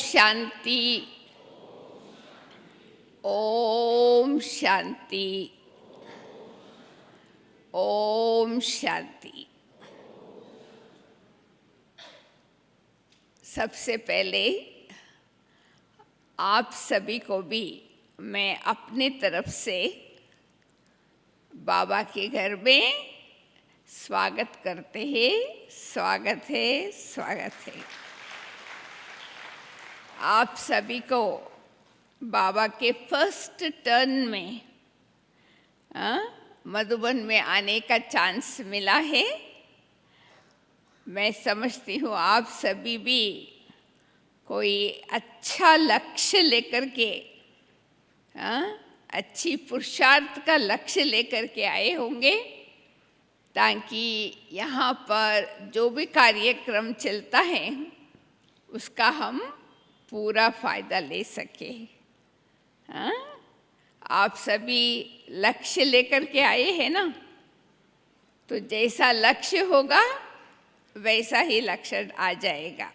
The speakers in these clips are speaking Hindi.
शांति, ओम शांति, ओम शांति। सबसे पहले आप सभी को भी मैं अपनी तरफ से बाबा के घर में स्वागत करते हैं। स्वागत है, स्वागत है। आप सभी को बाबा के फर्स्ट टर्न में मधुबन में आने का चांस मिला है। मैं समझती हूँ आप सभी भी कोई अच्छा लक्ष्य लेकर के अच्छी पुरुषार्थ का लक्ष्य लेकर के आए होंगे, ताकि यहाँ पर जो भी कार्यक्रम चलता है उसका हम पूरा फायदा ले सके। आप सभी लक्ष्य लेकर के आए हैं ना, तो जैसा लक्ष्य होगा वैसा ही लक्ष्य आ जाएगा।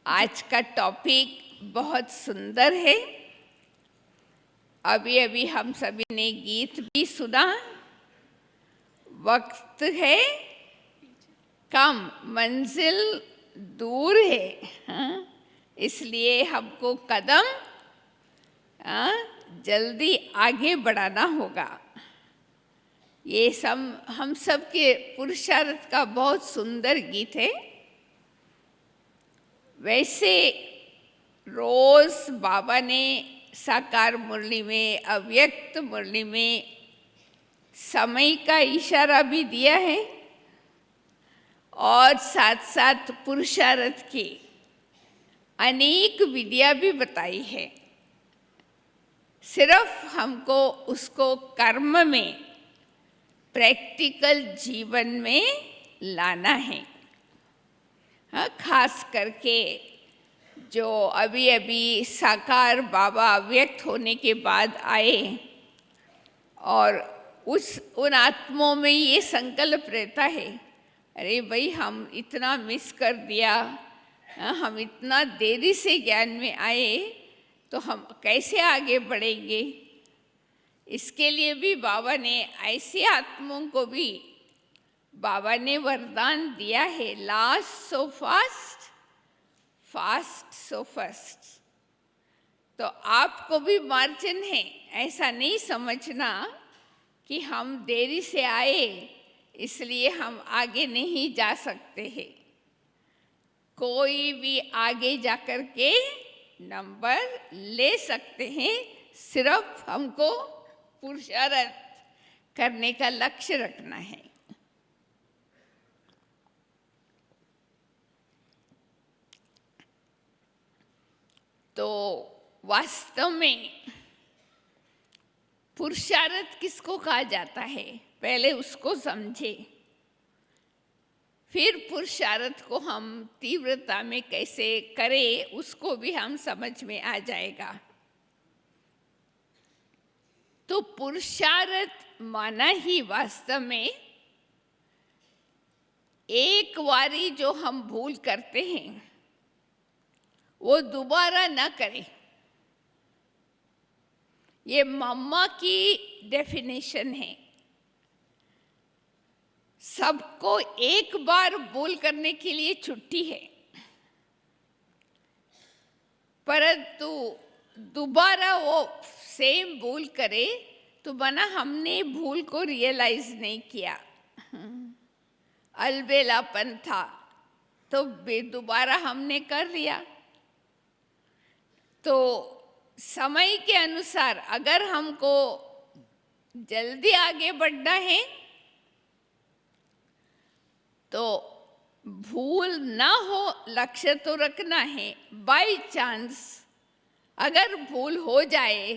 आज का टॉपिक बहुत सुंदर है। अभी अभी हम सभी ने गीत भी सुना। वक्त है कम, मंजिल दूर है, इसलिए हमको कदम जल्दी आगे बढ़ाना होगा। ये सब हम सब के पुरुषार्थ का बहुत सुंदर गीत है। वैसे रोज बाबा ने साकार मुरली में, अव्यक्त मुरली में समय का इशारा भी दिया है और साथ साथ पुरुषार्थ की अनेक विधियां भी बताई है। सिर्फ हमको उसको कर्म में, प्रैक्टिकल जीवन में लाना है। खास करके जो अभी अभी साकार बाबा अव्यक्त होने के बाद आए और उन आत्माओं में ये संकल्प रहता है, अरे भाई हम इतना मिस कर दिया, हम इतना देरी से ज्ञान में आए, तो हम कैसे आगे बढ़ेंगे। इसके लिए भी बाबा ने ऐसी आत्माओं को भी बाबा ने वरदान दिया है, last so fast, fast so first. तो आपको भी मार्जिन है। ऐसा नहीं समझना कि हम देरी से आए इसलिए हम आगे नहीं जा सकते हैं। कोई भी आगे जाकर के नंबर ले सकते हैं, सिर्फ हमको पुरुषार्थ करने का लक्ष्य रखना है। तो वास्तव में पुरुषार्थ किसको कहा जाता है, पहले उसको समझे, फिर पुरुषार्थ को हम तीव्रता में कैसे करें उसको भी हम समझ में आ जाएगा। तो पुरुषार्थ माना ही वास्तव में एक बारी जो हम भूल करते हैं वो दोबारा ना करें। ये मम्मा की डेफिनेशन है। सबको एक बार भूल करने के लिए छुट्टी है, परंतु दोबारा वो सेम भूल करे तो बना हमने भूल को रियलाइज नहीं किया, अलबेलापन था, तो दोबारा हमने कर लिया। तो समय के अनुसार अगर हमको जल्दी आगे बढ़ना है तो भूल ना हो, लक्ष्य तो रखना है। बाय चांस अगर भूल हो जाए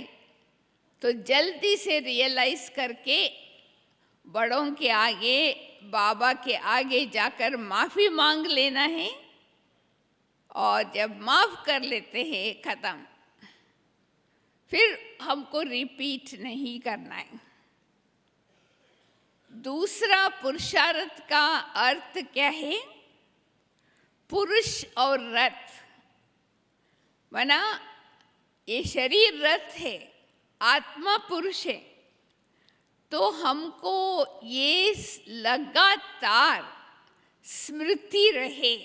तो जल्दी से रियलाइज करके बड़ों के आगे, बाबा के आगे जाकर माफ़ी मांग लेना है। और जब माफ़ कर लेते हैं, ख़त्म, फिर हमको रिपीट नहीं करना है। दूसरा पुरुषार्थ का अर्थ क्या है? पुरुष और रथ माना ये शरीर रथ है, आत्मा पुरुष है, तो हमको ये लगातार स्मृति रहे,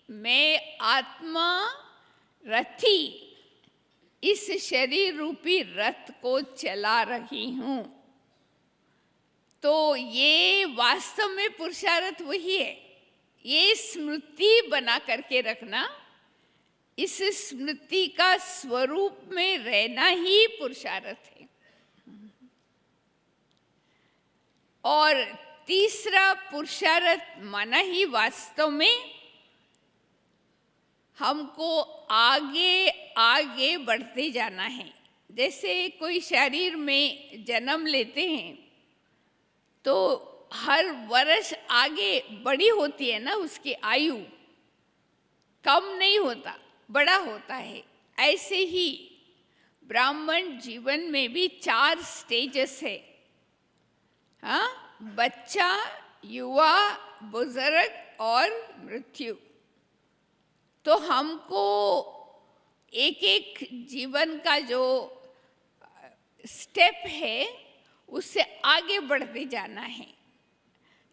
मैं आत्मा रथी इस शरीर रूपी रथ को चला रही हूँ। तो ये वास्तव में पुरुषार्थ वही है, ये स्मृति बना करके रखना, इस स्मृति का स्वरूप में रहना ही पुरुषार्थ है। और तीसरा पुरुषार्थ माना ही वास्तव में हमको आगे आगे बढ़ते जाना है। जैसे कोई शरीर में जन्म लेते हैं तो हर वर्ष आगे बड़ी होती है ना, उसकी आयु कम नहीं होता, बड़ा होता है। ऐसे ही ब्राह्मण जीवन में भी 4 स्टेजेस है। हाँ, बच्चा, युवा, बुजुर्ग और मृत्यु। तो हमको एक एक जीवन का जो स्टेप है उससे आगे बढ़ते जाना है।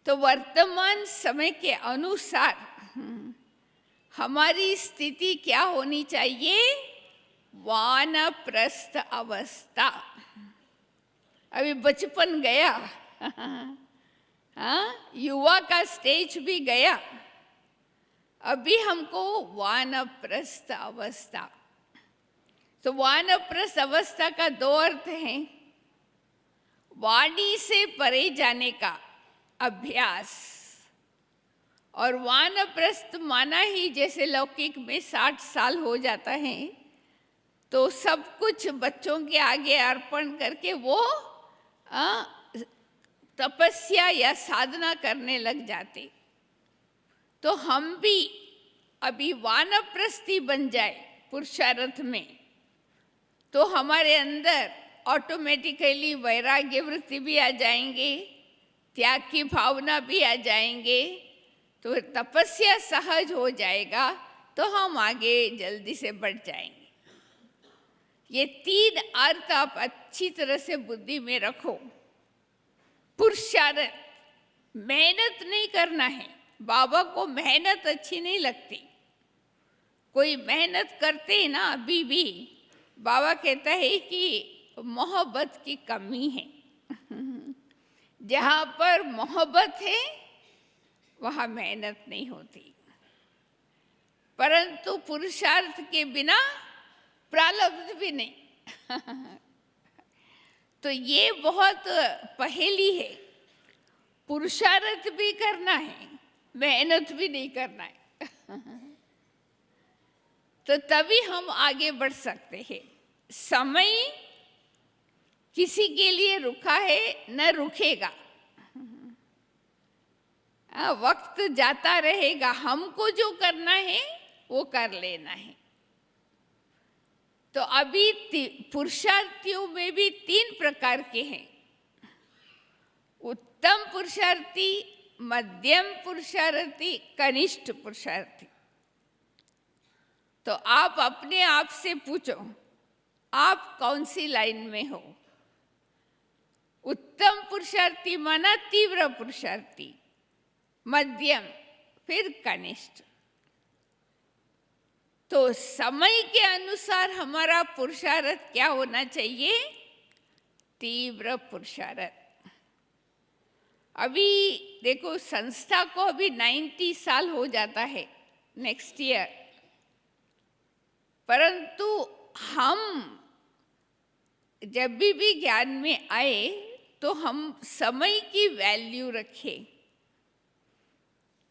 तो वर्तमान समय के अनुसार हमारी स्थिति क्या होनी चाहिए? वानप्रस्थ अवस्था। अभी बचपन गया, हाँ, युवा का स्टेज भी गया, अभी हमको वानप्रस्थ अवस्था। तो वानप्रस्थ अवस्था का 2 अर्थ हैं। वाणी से परे जाने का अभ्यास, और वानप्रस्थ माना ही जैसे लौकिक में 60 साल हो जाता है तो सब कुछ बच्चों के आगे अर्पण करके वो तपस्या या साधना करने लग जाते। तो हम भी अभी वानप्रस्थी बन जाए पुरुषार्थ में, तो हमारे अंदर ऑटोमेटिकली वैराग्य वृत्ति भी आ जाएंगे, त्याग की भावना भी आ जाएंगे, तो तपस्या सहज हो जाएगा, तो हम आगे जल्दी से बढ़ जाएंगे। ये 3 अर्थ आप अच्छी तरह से बुद्धि में रखो। पुरुषार्थ, मेहनत नहीं करना है। बाबा को मेहनत अच्छी नहीं लगती। कोई मेहनत करते हैं ना, अभी भी बाबा कहता है कि मोहब्बत की कमी है। जहाँ पर मोहब्बत है वहाँ मेहनत नहीं होती। परंतु पुरुषार्थ के बिना प्रारब्ध भी नहीं। तो ये बहुत पहेली है। पुरुषार्थ भी करना है, मेहनत भी नहीं करना है। तो तभी हम आगे बढ़ सकते हैं। समय किसी के लिए रुका है, न रुकेगा। वक्त जाता रहेगा, हमको जो करना है वो कर लेना है। तो अभी पुरुषार्थियों में भी 3 प्रकार के हैं। उत्तम पुरुषार्थी, मध्यम पुरुषार्थी, कनिष्ठ पुरुषार्थी। तो आप अपने आप से पूछो, आप कौन सी लाइन में हो? उत्तम पुरुषार्थी माना तीव्र पुरुषार्थी, मध्यम, फिर कनिष्ठ। तो समय के अनुसार हमारा पुरुषार्थ क्या होना चाहिए? तीव्र पुरुषार्थ। अभी देखो, संस्था को अभी 90 साल हो जाता है नेक्स्ट ईयर, परंतु हम जब भी ज्ञान में आए तो हम समय की वैल्यू रखें।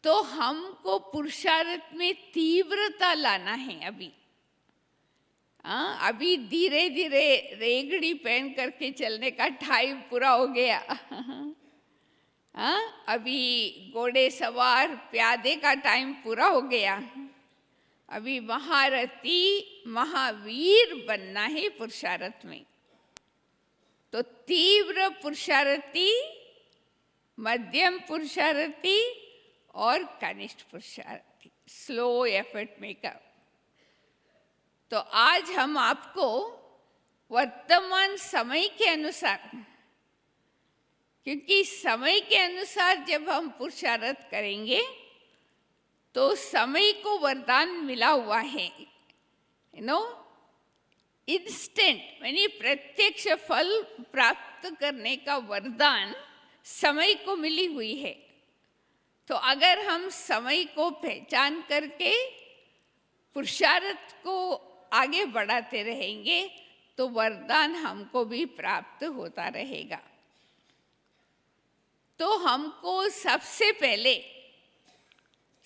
तो हमको पुरुषार्थ में तीव्रता लाना है। अभी धीरे धीरे रेगड़ी पहन करके चलने का टाइम पूरा हो गया। अभी घोड़े सवार प्यादे का टाइम पूरा हो गया। अभी महारथी महावीर बनना है पुरुषार्थ में। तो तीव्र पुरुषार्थी, मध्यम पुरुषार्थी और कनिष्ठ पुरुषार्थी, स्लो एफर्ट मेकर। तो आज हम आपको वर्तमान समय के अनुसार, क्योंकि समय के अनुसार जब हम पुरुषार्थ करेंगे तो समय को वरदान मिला हुआ है, इंस्टेंट यानी प्रत्यक्ष फल प्राप्त करने का वरदान समय को मिली हुई है। तो अगर हम समय को पहचान करके पुरुषार्थ को आगे बढ़ाते रहेंगे तो वरदान हमको भी प्राप्त होता रहेगा। तो हमको सबसे पहले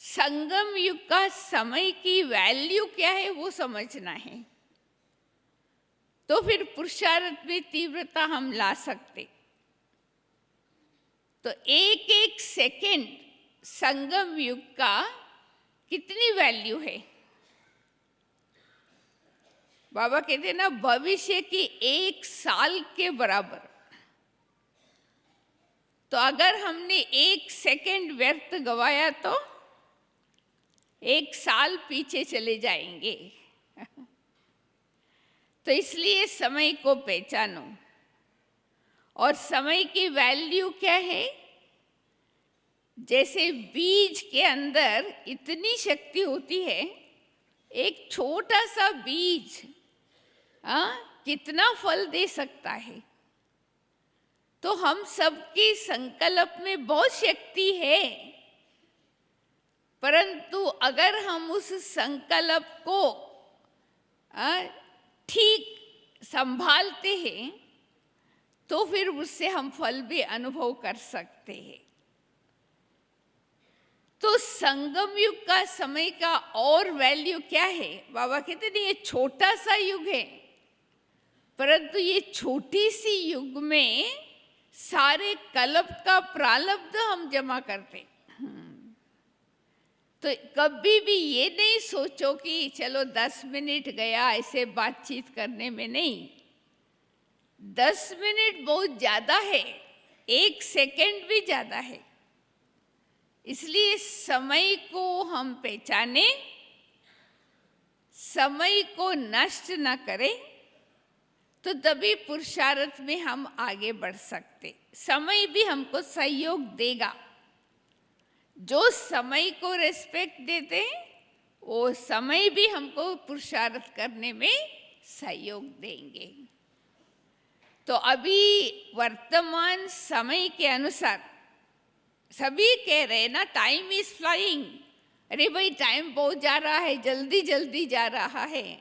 संगम युग का समय की वैल्यू क्या है वो समझना है, तो फिर पुरुषार्थ में तीव्रता हम ला सकते। तो एक एक सेकंड संगम युग का कितनी वैल्यू है? बाबा कहते हैं ना, भविष्य की एक साल के बराबर। तो अगर हमने एक सेकंड व्यर्थ गवाया तो एक साल पीछे चले जाएंगे। तो इसलिए समय को पहचानो। और समय की वैल्यू क्या है? जैसे बीज के अंदर इतनी शक्ति होती है, एक छोटा सा बीज कितना फल दे सकता है। तो हम सबके संकल्प में बहुत शक्ति है, परंतु अगर हम उस संकल्प को ठीक संभालते हैं तो फिर उससे हम फल भी अनुभव कर सकते हैं। तो संगम युग का समय का और वैल्यू क्या है? बाबा कहते नहीं, ये छोटा सा युग है, परंतु ये छोटी सी युग में सारे कल्प का प्रारब्ध हम जमा करते। तो कभी भी ये नहीं सोचो कि चलो 10 मिनट गया ऐसे बातचीत करने में, नहीं। 10 मिनट बहुत ज़्यादा है, 1 सेकंड भी ज़्यादा है। इसलिए समय को हम पहचाने, समय को नष्ट न करें, तो तभी पुरुषार्थ में हम आगे बढ़ सकते। समय भी हमको सहयोग देगा। जो समय को रेस्पेक्ट देते हैं वो समय भी हमको पुरुषार्थ करने में सहयोग देंगे। तो अभी वर्तमान समय के अनुसार सभी कह रहे हैं ना, टाइम इज फ्लाइंग। अरे भाई, टाइम बहुत जा रहा है, जल्दी जल्दी जा रहा है।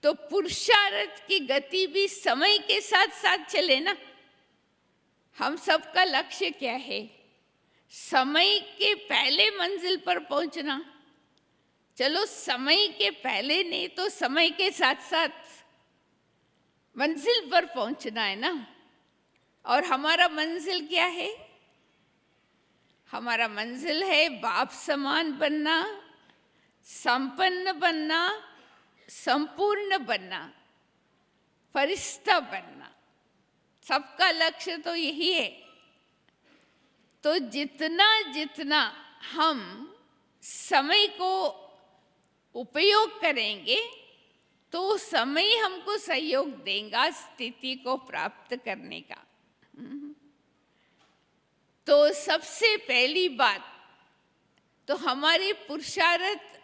तो पुरुषार्थ की गति भी समय के साथ साथ चले ना। हम सबका लक्ष्य क्या है? समय के पहले मंजिल पर पहुंचना। चलो, समय के पहले नहीं तो समय के साथ साथ मंजिल पर पहुंचना है ना। और हमारा मंजिल क्या है? हमारा मंजिल है बाप समान बनना, संपन्न बनना, संपूर्ण बनना, फरिश्ता बनना। सबका लक्ष्य तो यही है। तो जितना जितना हम समय को उपयोग करेंगे तो समय हमको सहयोग देगा स्थिति को प्राप्त करने का। तो सबसे पहली बात तो हमारी पुरुषार्थ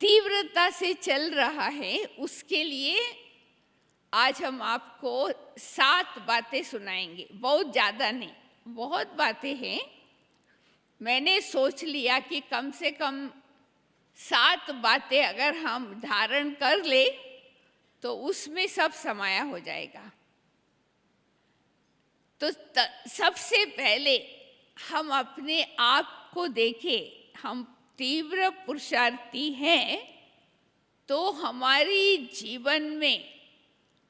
तीव्रता से चल रहा है, उसके लिए आज हम आपको 7 बातें सुनाएंगे। बहुत ज़्यादा नहीं, बहुत बातें हैं। मैंने सोच लिया कि कम से कम 7 बातें अगर हम धारण कर ले तो उसमें सब समाया हो जाएगा। तो सबसे पहले हम अपने आप को देखें। हम तीव्र पुरुषार्थी हैं तो हमारी जीवन में,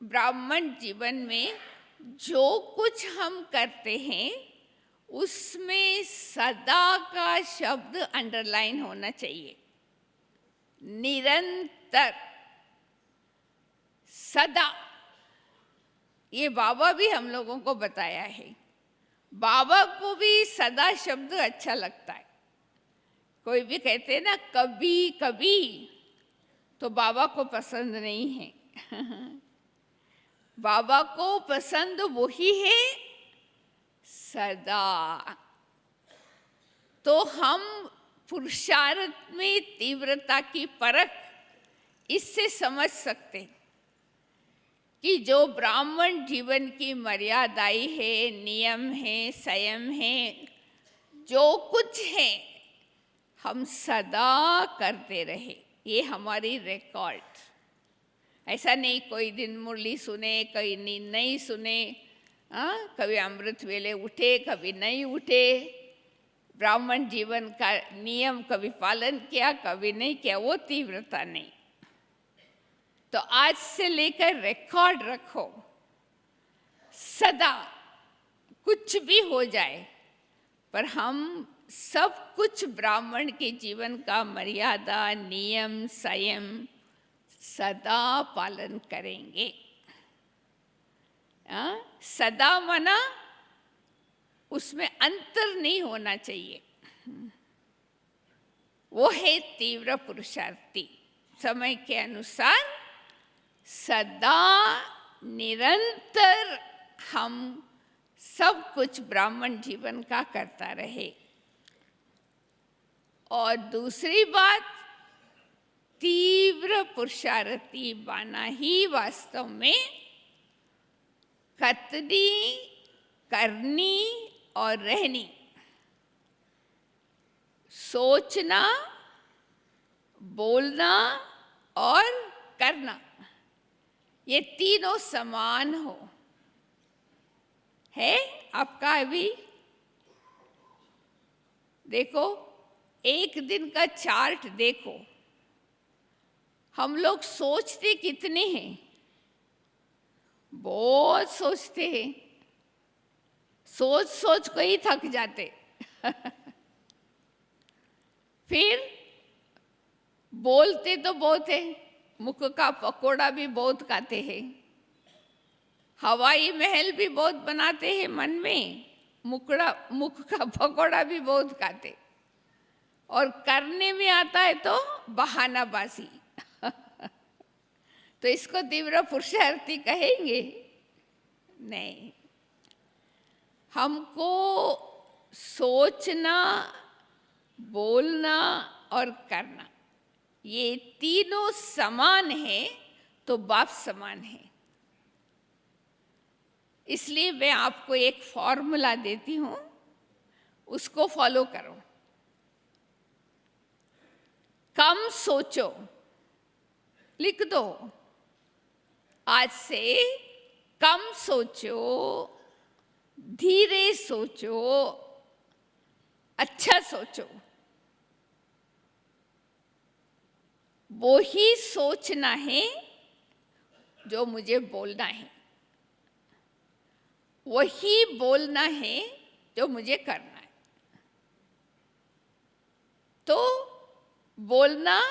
ब्राह्मण जीवन में जो कुछ हम करते हैं उसमें सदा का शब्द अंडरलाइन होना चाहिए। निरंतर, सदा। ये बाबा भी हम लोगों को बताया है। बाबा को भी सदा शब्द अच्छा लगता है। कोई भी कहते हैं ना कभी कभी, तो बाबा को पसंद नहीं है। बाबा को पसंद वही है सदा। तो हम पुरुषार्थ में तीव्रता की परख इससे समझ सकते कि जो ब्राह्मण जीवन की मर्यादाएं है, नियम है, संयम है, जो कुछ है हम सदा करते रहे। ये हमारी रिकॉर्ड। ऐसा नहीं कोई दिन मुरली सुने, कोई नींद नहीं सुने, कभी अमृत वेले उठे, कभी नहीं उठे, ब्राह्मण जीवन का नियम कभी पालन किया, कभी नहीं किया, वो तीव्रता नहीं। तो आज से लेकर रिकॉर्ड रखो, सदा कुछ भी हो जाए पर हम सब कुछ ब्राह्मण के जीवन का मर्यादा, नियम, संयम सदा पालन करेंगे। सदा मना उसमें अंतर नहीं होना चाहिए। वो है तीव्र पुरुषार्थी। समय के अनुसार सदा निरंतर हम सब कुछ ब्राह्मण जीवन का करता रहे। और दूसरी बात, तीव्र पुरुषार्थी बना ही वास्तव में कतनी, करनी और रहनी, सोचना, बोलना और करना, ये तीनों समान हो। है आपका अभी देखो, एक दिन का चार्ट देखो, हम लोग सोचते कितने हैं? बहुत सोचते हैं, सोच सोच को ही थक जाते। फिर बोलते तो बहुत है, मुख का पकोड़ा भी बहुत खाते हैं, हवाई महल भी बहुत बनाते हैं मन में, मुख का पकोड़ा भी बहुत खाते, और करने में आता है तो बहानाबाजी। तो इसको तीव्र पुरुषार्थी कहेंगे? नहीं। हमको सोचना, बोलना और करना, ये तीनों समान है तो बाप समान है। इसलिए मैं आपको एक फॉर्मूला देती हूँ, उसको फॉलो करो। कम सोचो, लिख दो, आज से कम सोचो, धीरे सोचो, अच्छा सोचो। वो ही सोचना है जो मुझे बोलना है, वही बोलना है जो मुझे करना है। तो बोलना,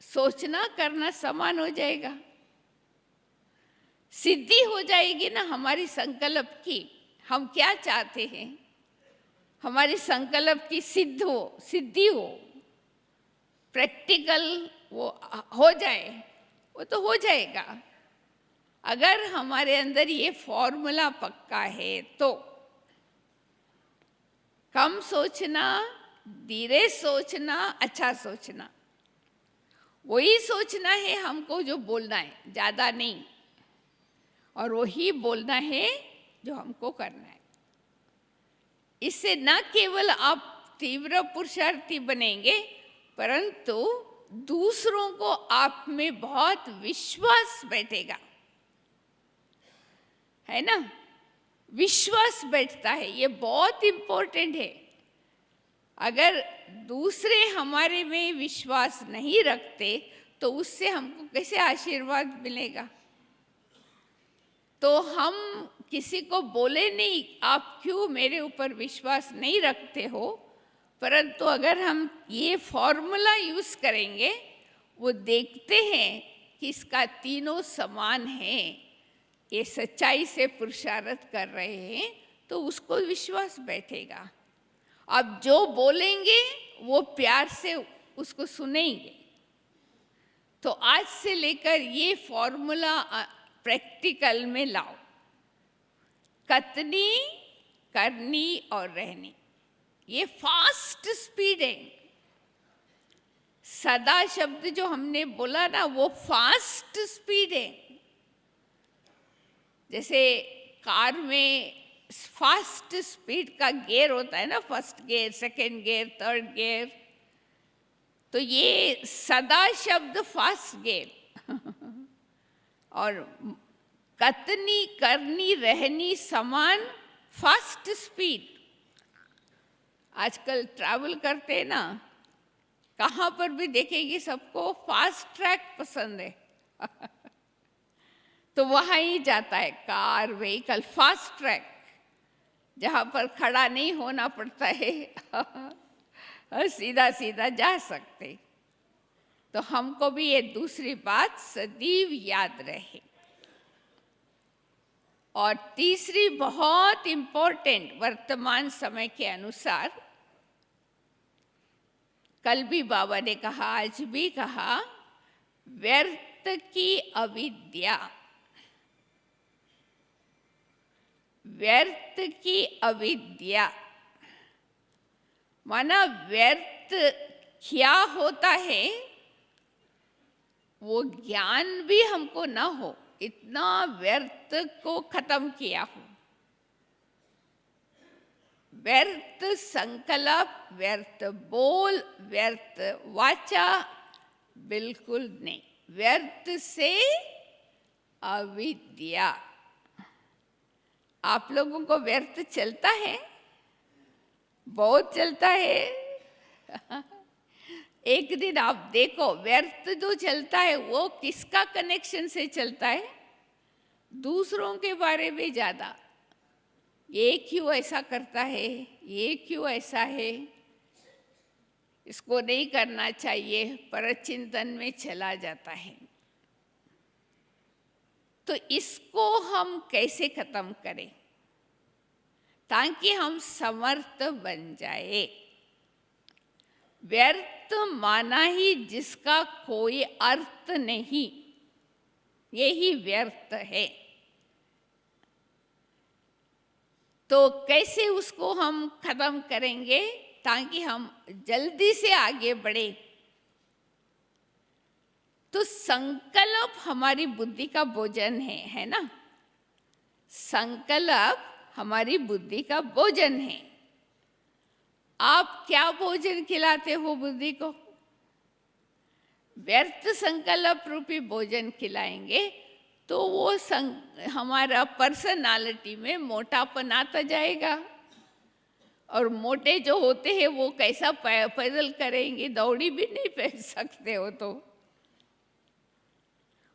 सोचना, करना समान हो जाएगा, सिद्धि हो जाएगी ना हमारी संकल्प की। हम क्या चाहते हैं? हमारी संकल्प की सिद्धि हो, प्रैक्टिकल वो हो जाए, वो तो हो जाएगा। अगर हमारे अंदर ये फॉर्मूला पक्का है तो कम सोचना, धीरे सोचना, अच्छा सोचना, वही सोचना है हमको जो बोलना है, ज़्यादा नहीं, और वही बोलना है जो हमको करना है। इससे न केवल आप तीव्र पुरुषार्थी बनेंगे, परंतु दूसरों को आप में बहुत विश्वास बैठेगा, है ना? विश्वास बैठता है, ये बहुत इम्पोर्टेंट है। अगर दूसरे हमारे में विश्वास नहीं रखते तो उससे हमको कैसे आशीर्वाद मिलेगा? तो हम किसी को बोले नहीं, आप क्यों मेरे ऊपर विश्वास नहीं रखते हो, परंतु अगर हम ये फॉर्मूला यूज करेंगे, वो देखते हैं कि इसका तीनों समान है, ये सच्चाई से पुरुषार्थ कर रहे हैं, तो उसको विश्वास बैठेगा। अब जो बोलेंगे वो प्यार से उसको सुनेंगे, तो आज से लेकर ये फॉर्मूला प्रैक्टिकल में लाओ। कतनी, करनी और रहनी, ये फास्ट स्पीड है। सदा शब्द जो हमने बोला ना, वो फास्ट स्पीड है। जैसे कार में फास्ट स्पीड का गियर होता है ना, first gear, second gear, third gear, तो ये सदा शब्द फास्ट गियर। और कतनी, करनी, रहनी समान फास्ट स्पीड। आजकल ट्रैवल करते हैं ना, कहाँ पर भी देखेंगे सबको फास्ट ट्रैक पसंद है। तो वहाँ ही जाता है कार, व्हीकल, फास्ट ट्रैक, जहाँ पर खड़ा नहीं होना पड़ता है, सीधा सीधा जा सकते। तो हमको भी ये दूसरी बात सदैव याद रहे। और तीसरी बहुत इम्पोर्टेंट, वर्तमान समय के अनुसार, कल भी बाबा ने कहा, आज भी कहा, व्यर्थ की अविद्या। व्यर्थ की अविद्या माना व्यर्थ क्या होता है वो ज्ञान भी हमको ना हो, इतना व्यर्थ को खत्म किया हो। व्यर्थ संकल्प, व्यर्थ बोल, व्यर्थ वाचा, बिल्कुल नहीं। व्यर्थ से अविद्या। आप लोगों को व्यर्थ चलता है? बहुत चलता है। एक दिन आप देखो, व्यर्थ जो चलता है वो किसका कनेक्शन से चलता है? दूसरों के बारे में ज़्यादा। ये क्यों ऐसा करता है, ये क्यों ऐसा है, इसको नहीं करना चाहिए, परचिंतन में चला जाता है। तो इसको हम कैसे खत्म करें ताकि हम समर्थ बन जाए? व्यर्थ माना ही जिसका कोई अर्थ नहीं, यही व्यर्थ है। तो कैसे उसको हम खत्म करेंगे ताकि हम जल्दी से आगे बढ़े? तो संकल्प हमारी बुद्धि का भोजन है ना? संकल्प हमारी बुद्धि का भोजन है। आप क्या भोजन खिलाते हो बुद्धि को? व्यर्थ संकल्प रूपी भोजन खिलाएंगे तो वो हमारा पर्सनालिटी में मोटापन आता जाएगा। और मोटे जो होते हैं वो कैसा पैदल करेंगे, दौड़ी भी नहीं पहन सकते हो तो।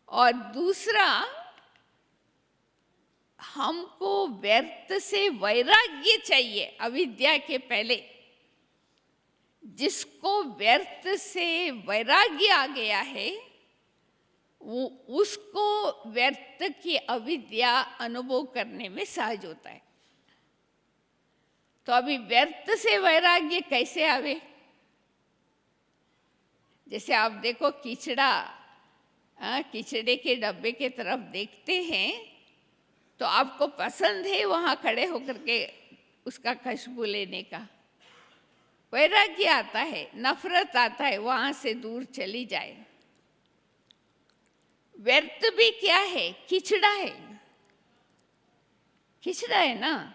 और दूसरा, हमको व्यर्थ से वैराग्य चाहिए अविद्या के पहले। जिसको व्यर्थ से वैराग्य आ गया है वो उसको व्यर्थ की अविद्या अनुभव करने में सहज होता है। तो अभी व्यर्थ से वैराग्य कैसे आवे? जैसे आप देखो कीचड़ा, कीचड़े के डब्बे के तरफ देखते हैं तो आपको पसंद है वहाँ खड़े होकर के उसका खुशबू लेने का। वैराग्य आता है, नफरत आता है, वहाँ से दूर चली जाए। व्यर्थ भी क्या है? कीचड़ा है। कीचड़ा है ना,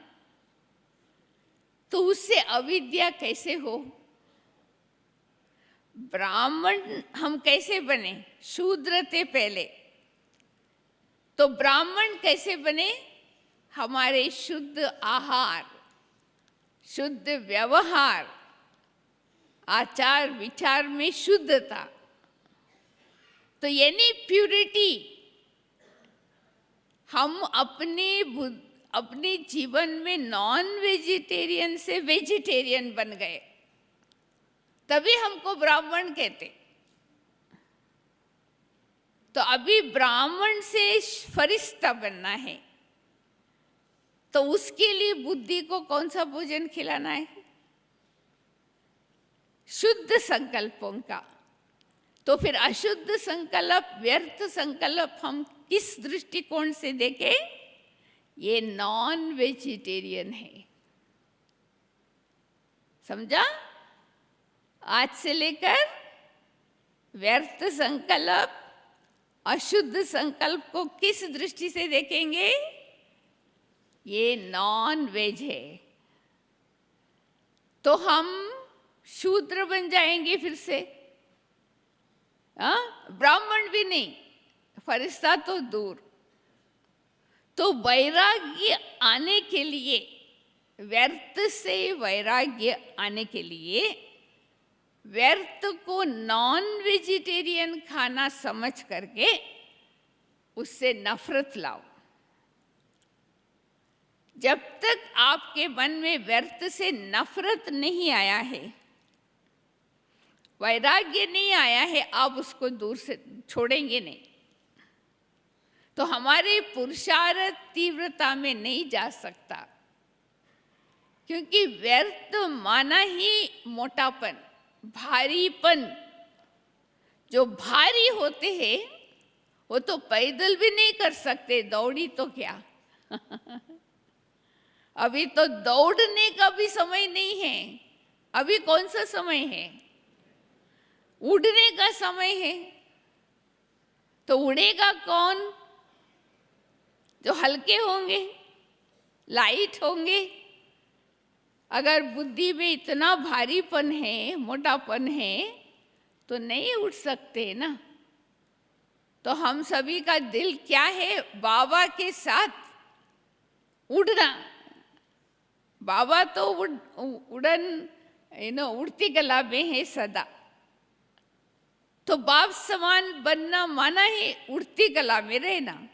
तो उससे अविद्या कैसे हो? ब्राह्मण हम कैसे बने? शूद्र थे पहले, तो ब्राह्मण कैसे बने? हमारे शुद्ध आहार, शुद्ध व्यवहार, आचार विचार में शुद्धता। तो यानी प्यूरिटी। हम अपने जीवन में नॉन वेजिटेरियन से वेजिटेरियन बन गए, तभी हमको ब्राह्मण कहते। तो अभी ब्राह्मण से फरिश्ता बनना है, तो उसके लिए बुद्धि को कौन सा भोजन खिलाना है? शुद्ध संकल्पों का। तो फिर अशुद्ध संकल्प, व्यर्थ संकल्प हम किस दृष्टिकोण से देखें? ये नॉन वेजिटेरियन है। समझा? आज से लेकर व्यर्थ संकल्प, अशुद्ध संकल्प को किस दृष्टि से देखेंगे? ये नॉन वेज है। तो हम शूद्र बन जाएंगे फिर से। ब्राह्मण भी नहीं, फरिश्ता तो दूर। तो वैराग्य आने के लिए, व्यर्थ से वैराग्य आने के लिए, व्यर्थ को नॉन वेजिटेरियन खाना समझ करके उससे नफरत लाओ। जब तक आपके मन में व्यर्थ से नफरत नहीं आया है, वैराग्य नहीं आया है, आप उसको दूर से छोड़ेंगे नहीं। तो हमारे पुरुषार्थ तीव्रता में नहीं जा सकता, क्योंकि व्यर्थ माना ही मोटापन, भारीपन। जो भारी होते हैं वो तो पैदल भी नहीं कर सकते, दौड़ी तो क्या। अभी तो दौड़ने का भी समय नहीं है। अभी कौन सा समय है? उड़ने का समय है। तो उड़ेगा कौन? जो हल्के होंगे, लाइट होंगे। अगर बुद्धि में इतना भारीपन है, मोटापन है, तो नहीं उड़ सकते ना। तो हम सभी का दिल क्या है? बाबा के साथ उड़ना। बाबा तो उड़न उड़ती कला में है सदा। तो बाप समान बनना माना है उड़ती कला में रहना।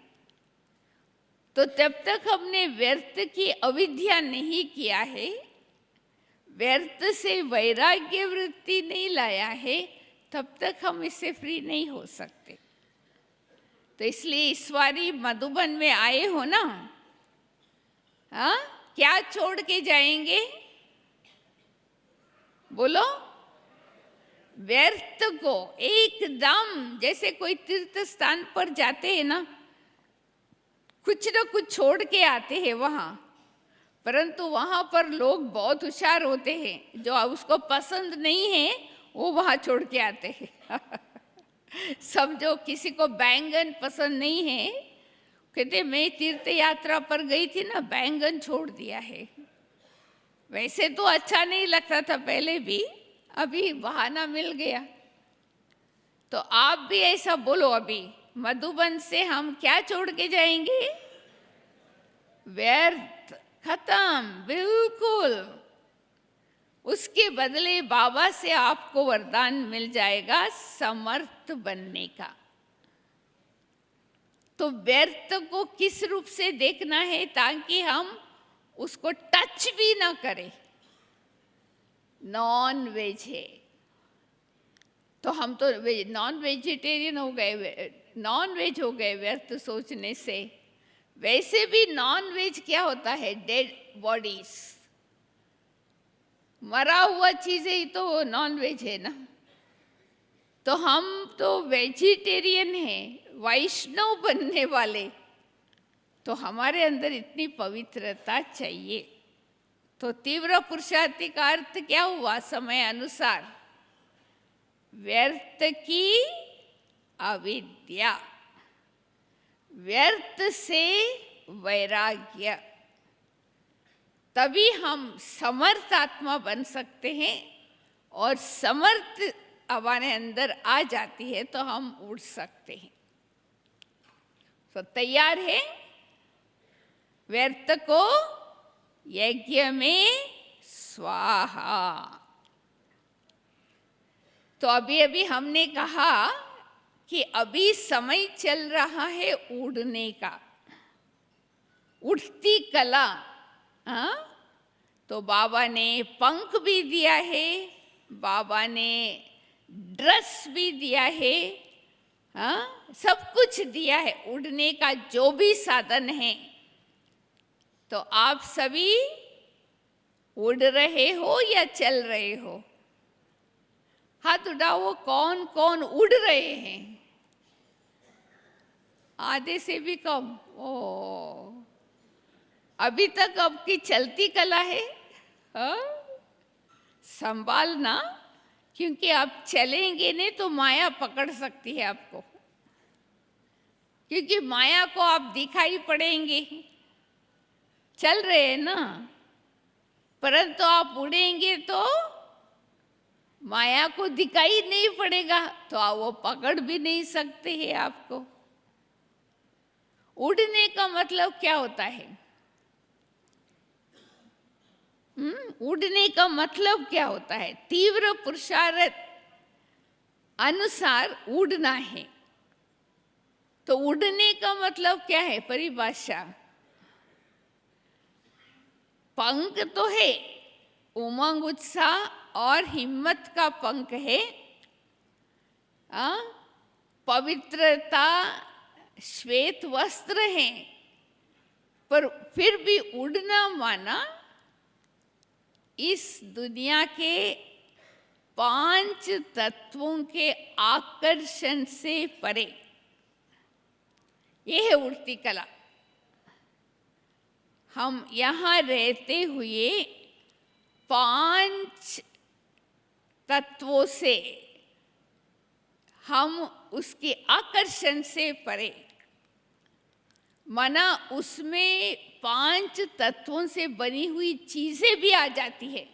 तो तब तक हमने व्यर्थ की अविद्या नहीं किया है, व्यर्थ से वैराग्य वृत्ति नहीं लाया है, तब तक हम इससे फ्री नहीं हो सकते। तो इसलिए इस बारी मधुबन में आए हो ना, हाँ, क्या छोड़ के जाएंगे? बोलो। व्यर्थ को एकदम, जैसे कोई तीर्थ स्थान पर जाते हैं ना, कुछ न कुछ छोड़ के आते हैं वहाँ, परंतु वहाँ पर लोग बहुत होशियार होते हैं। जो उसको पसंद नहीं है वो वहाँ छोड़ के आते हैं। समझो किसी को बैंगन पसंद नहीं है, कहते मैं तीर्थ यात्रा पर गई थी ना, बैंगन छोड़ दिया है। वैसे तो अच्छा नहीं लगता था पहले भी, अभी बहाना मिल गया। तो आप भी ऐसा बोलो, अभी मधुबन से हम क्या छोड़ के जाएंगे? व्यर्थ, खत्म, बिल्कुल। उसके बदले बाबा से आपको वरदान मिल जाएगा समर्थ बनने का। तो व्यर्थ को किस रूप से देखना है, ताकि हम उसको टच भी ना करें। नॉन वेज है तो हम तो नॉन वेजिटेरियन हो गए, नॉन वेज हो गए व्यर्थ सोचने से। वैसे भी नॉन वेज क्या होता है? डेड बॉडीज, मरा हुआ चीजें ही तो नॉन वेज है ना। तो हम तो वेजिटेरियन हैं, वैष्णव बनने वाले। तो हमारे अंदर इतनी पवित्रता चाहिए। तो तीव्र पुरुषार्थी का अर्थ क्या हुआ? समय अनुसार व्यर्थ की अविद्या, व्यर्थ से वैराग्य, तभी हम समर्थ आत्मा बन सकते हैं। और समर्थ हमारे अंदर आ जाती है तो हम उड़ सकते हैं। तो तैयार है? व्यर्थ को यज्ञ में स्वाहा। तो अभी अभी हमने कहा कि अभी समय चल रहा है उड़ने का, उड़ती कला। हाँ, तो बाबा ने पंख भी दिया है, बाबा ने ड्रेस भी दिया है, हाँ, सब कुछ दिया है उड़ने का जो भी साधन है। तो आप सभी उड़ रहे हो या चल रहे हो? हाथ उठाओ, कौन कौन उड़ रहे हैं? आधे से भी कम। ओ, अभी तक आपकी चलती कला है, हाँ? संभालना, क्योंकि आप चलेंगे नहीं तो माया पकड़ सकती है आपको, क्योंकि माया को आप दिखाई पड़ेंगे, चल रहे हैं ना, परंतु आप उड़ेंगे तो माया को दिखाई नहीं पड़ेगा, तो आप वो पकड़ भी नहीं सकते हैं आपको। उड़ने का मतलब क्या होता है? उड़ने का मतलब क्या होता है? तीव्र पुरुषार्थ अनुसार उड़ना है। तो उड़ने का मतलब क्या है? परिभाषा, पंख तो है, उमंग उत्साह और हिम्मत का पंख है, पवित्रता श्वेत वस्त्र है, पर फिर भी उड़ना माना इस दुनिया के 5 तत्वों के आकर्षण से परे। यह है उड़ती कला। हम यहाँ रहते हुए 5 तत्वों से, हम उसके आकर्षण से परे, माना उसमें 5 तत्वों से बनी हुई चीजें भी आ जाती है।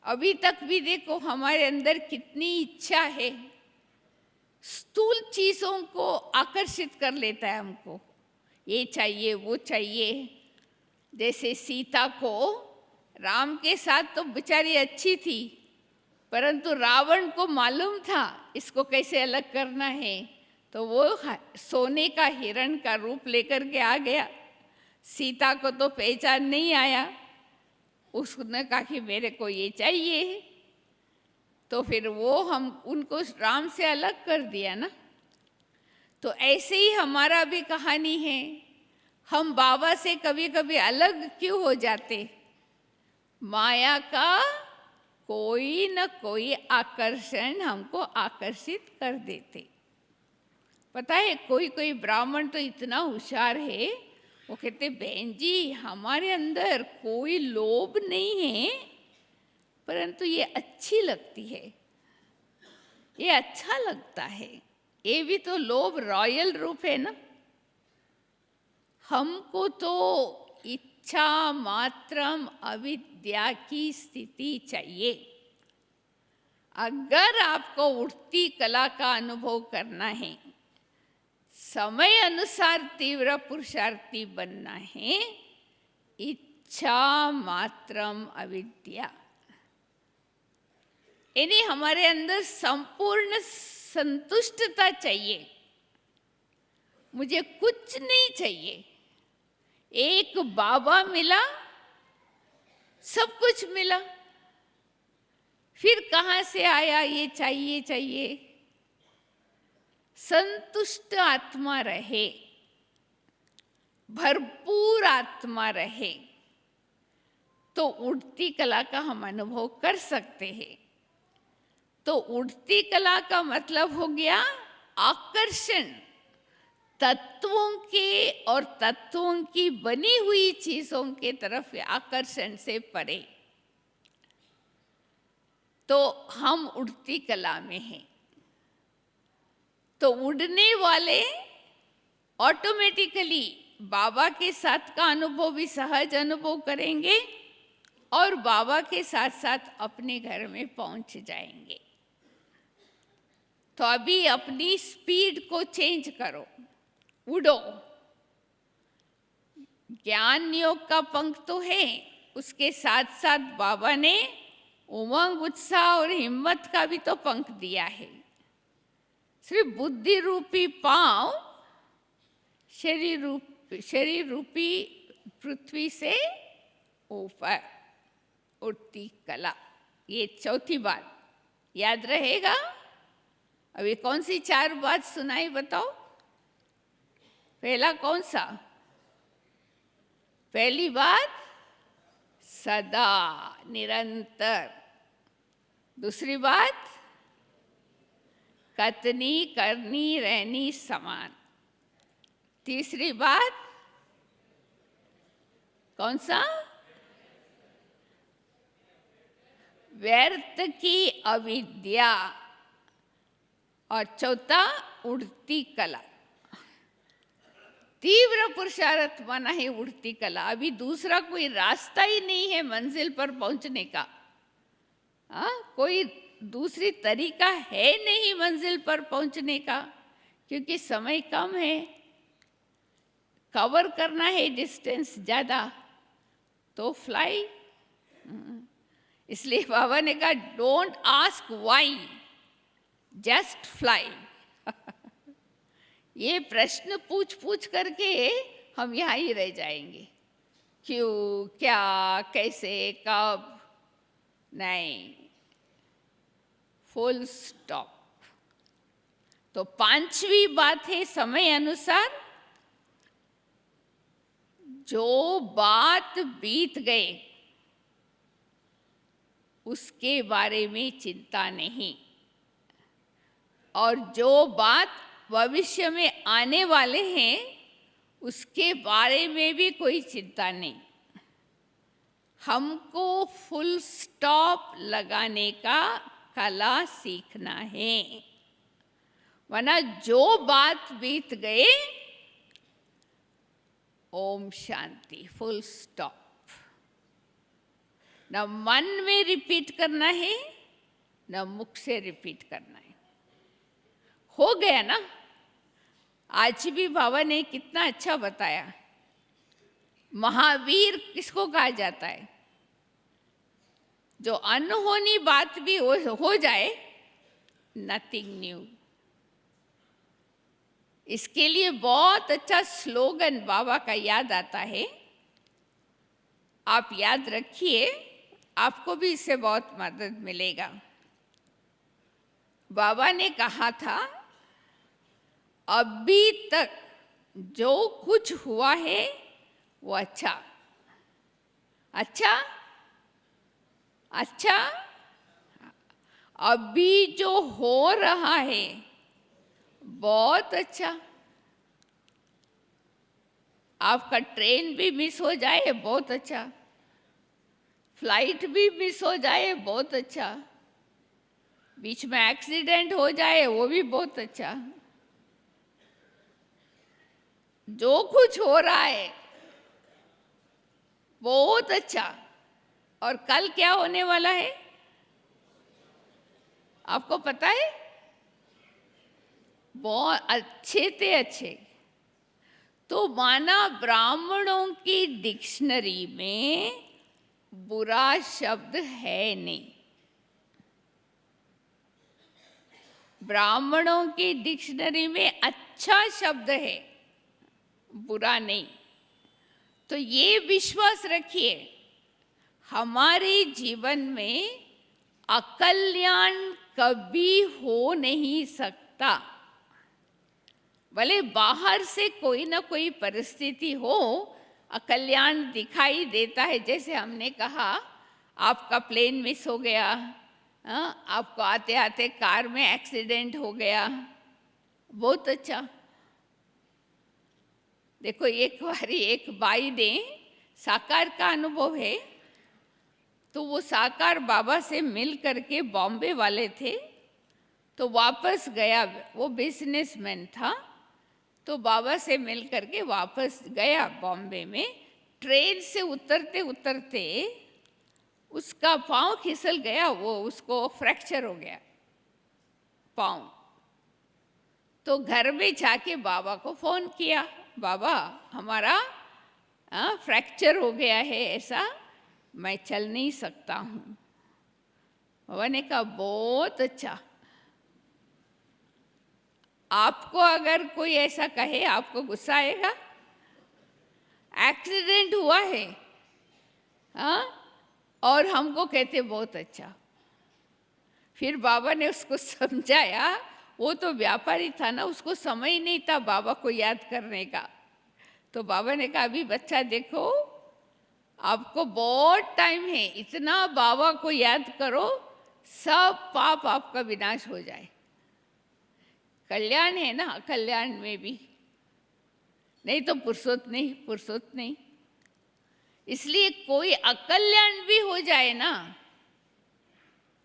अभी तक भी देखो हमारे अंदर कितनी इच्छा है, स्थूल चीजों को आकर्षित कर लेता है हमको, ये चाहिए वो चाहिए। जैसे सीता को, राम के साथ तो बेचारी अच्छी थी, परंतु रावण को मालूम था इसको कैसे अलग करना है, तो वो सोने का हिरण का रूप लेकर के आ गया। सीता को तो पहचान नहीं आया, उसने कहा कि मेरे को ये चाहिए, तो फिर वो हम उनको राम से अलग कर दिया ना। तो ऐसे ही हमारा भी कहानी है, हम बाबा से कभी कभी अलग क्यों हो जाते? माया का कोई न कोई आकर्षण हमको आकर्षित कर देते। पता है, कोई कोई ब्राह्मण तो इतना होशियार है, वो कहते बहन जी हमारे अंदर कोई लोभ नहीं है, परंतु ये अच्छी लगती है, ये अच्छा लगता है। ये भी तो लोभ रॉयल रूप है ना। हमको तो इच्छा मात्रम अविद्या की स्थिति चाहिए। अगर आपको उड़ती कला का अनुभव करना है, समय अनुसार तीव्र पुरुषार्थी बनना है, इच्छा मात्रम अविद्या, यानी हमारे अंदर संपूर्ण संतुष्टता चाहिए। मुझे कुछ नहीं चाहिए, एक बाबा मिला, सब कुछ मिला, फिर कहाँ से आया ये चाहिए चाहिए? संतुष्ट आत्मा रहे, भरपूर आत्मा रहे, तो उड़ती कला का हम अनुभव कर सकते हैं। तो उड़ती कला का मतलब हो गया आकर्षण, तत्वों के और तत्वों की बनी हुई चीजों के तरफ आकर्षण से परे। तो हम उड़ती कला में हैं। तो उड़ने वाले ऑटोमेटिकली बाबा के साथ का अनुभव भी सहज अनुभव करेंगे और बाबा के साथ साथ अपने घर में पहुंच जाएंगे। तो अभी अपनी स्पीड को चेंज करो, उड़ो। ज्ञान योग का पंख तो है, उसके साथ साथ बाबा ने उमंग उत्साह और हिम्मत का भी तो पंख दिया है। सिर्फ बुद्धि रूपी पांव शरीर रूपी पृथ्वी से ऊपर उड़ती कला, ये चौथी बात याद रहेगा। अभी कौन सी 4 बात सुनाई बताओ? पहला कौन सा? पहली बात, सदा निरंतर दूसरी बात, कतनी करनी रहनी समान। तीसरी बात, कौन सा? व्यर्थ की अविद्या। और चौथा, उड़ती कला। तीव्र पुरुषार्थ माना है उड़ती कला। अभी दूसरा कोई रास्ता ही नहीं है मंजिल पर पहुंचने का। कोई दूसरी तरीका है नहीं मंजिल पर पहुंचने का, क्योंकि समय कम है, कवर करना है डिस्टेंस ज़्यादा, तो फ्लाई। इसलिए बाबा ने कहा don't ask why, just fly. ये प्रश्न पूछ पूछ करके हम यहाँ ही रह जाएंगे। क्यों, क्या, कैसे, कब, नहीं, फुल स्टॉप। तो पांचवी बात है समय अनुसार, जो बात बीत गए उसके बारे में चिंता नहीं, और जो बात भविष्य में आने वाले हैं उसके बारे में भी कोई चिंता नहीं। हमको फुल स्टॉप लगाने का कला सीखना है, वरना जो बात बीत गए, ओम शांति, फुल स्टॉप। न मन में रिपीट करना है, न मुख से रिपीट करना है। हो गया ना? आज भी बाबा ने कितना अच्छा बताया। महावीर किसको कहा जाता है? जो अनहोनी बात भी हो जाए, नथिंग न्यू। इसके लिए बहुत अच्छा स्लोगन बाबा का याद आता है, आप याद रखिए, आपको भी इससे बहुत मदद मिलेगा। बाबा ने कहा था, अभी तक जो कुछ हुआ है वो अच्छा अच्छा अच्छा, अभी जो हो रहा है बहुत अच्छा। आपका ट्रेन भी मिस हो जाए बहुत अच्छा, फ्लाइट भी मिस हो जाए बहुत अच्छा, बीच में एक्सीडेंट हो जाए वो भी बहुत अच्छा। जो कुछ हो रहा है बहुत अच्छा। और कल क्या होने वाला है आपको पता है? बहुत अच्छे थे अच्छे। तो माना ब्राह्मणों की डिक्शनरी में बुरा शब्द है नहीं, ब्राह्मणों की डिक्शनरी में अच्छा शब्द है, बुरा नहीं। तो ये विश्वास रखिए, हमारे जीवन में अकल्याण कभी हो नहीं सकता। भले बाहर से कोई ना कोई परिस्थिति हो, अकल्याण दिखाई देता है। जैसे हमने कहा, आपका प्लेन मिस हो गया, आपको आते आते कार में एक्सीडेंट हो गया, बहुत अच्छा। देखो, एक बारी एक बाई ने साकार का अनुभव है, तो वो साकार बाबा से मिल करके, बॉम्बे वाले थे, तो वापस गया। वो बिजनेसमैन था, तो बाबा से मिल करके वापस गया बॉम्बे में। ट्रेन से उतरते उतरते उसका पाँव फिसल गया, वो उसको फ्रैक्चर हो गया पाँव। तो घर में जाके बाबा को फ़ोन किया, बाबा हमारा फ्रैक्चर हो गया है, ऐसा मैं चल नहीं सकता हूँ। बाबा ने कहा बहुत अच्छा। आपको अगर कोई ऐसा कहे, आपको गुस्सा आएगा? एक्सीडेंट हुआ है, और हमको कहते बहुत अच्छा। फिर बाबा ने उसको समझाया, वो तो व्यापारी था ना, उसको समय नहीं था बाबा को याद करने का। तो बाबा ने कहा, अभी बच्चा देखो, आपको बहुत टाइम है, इतना बाबा को याद करो, सब पाप आपका विनाश हो जाए। कल्याण है ना, कल्याण में भी, नहीं तो पुरुषोत्त नहीं, पुरुषोत्त नहीं। इसलिए कोई अकल्याण भी हो जाए ना,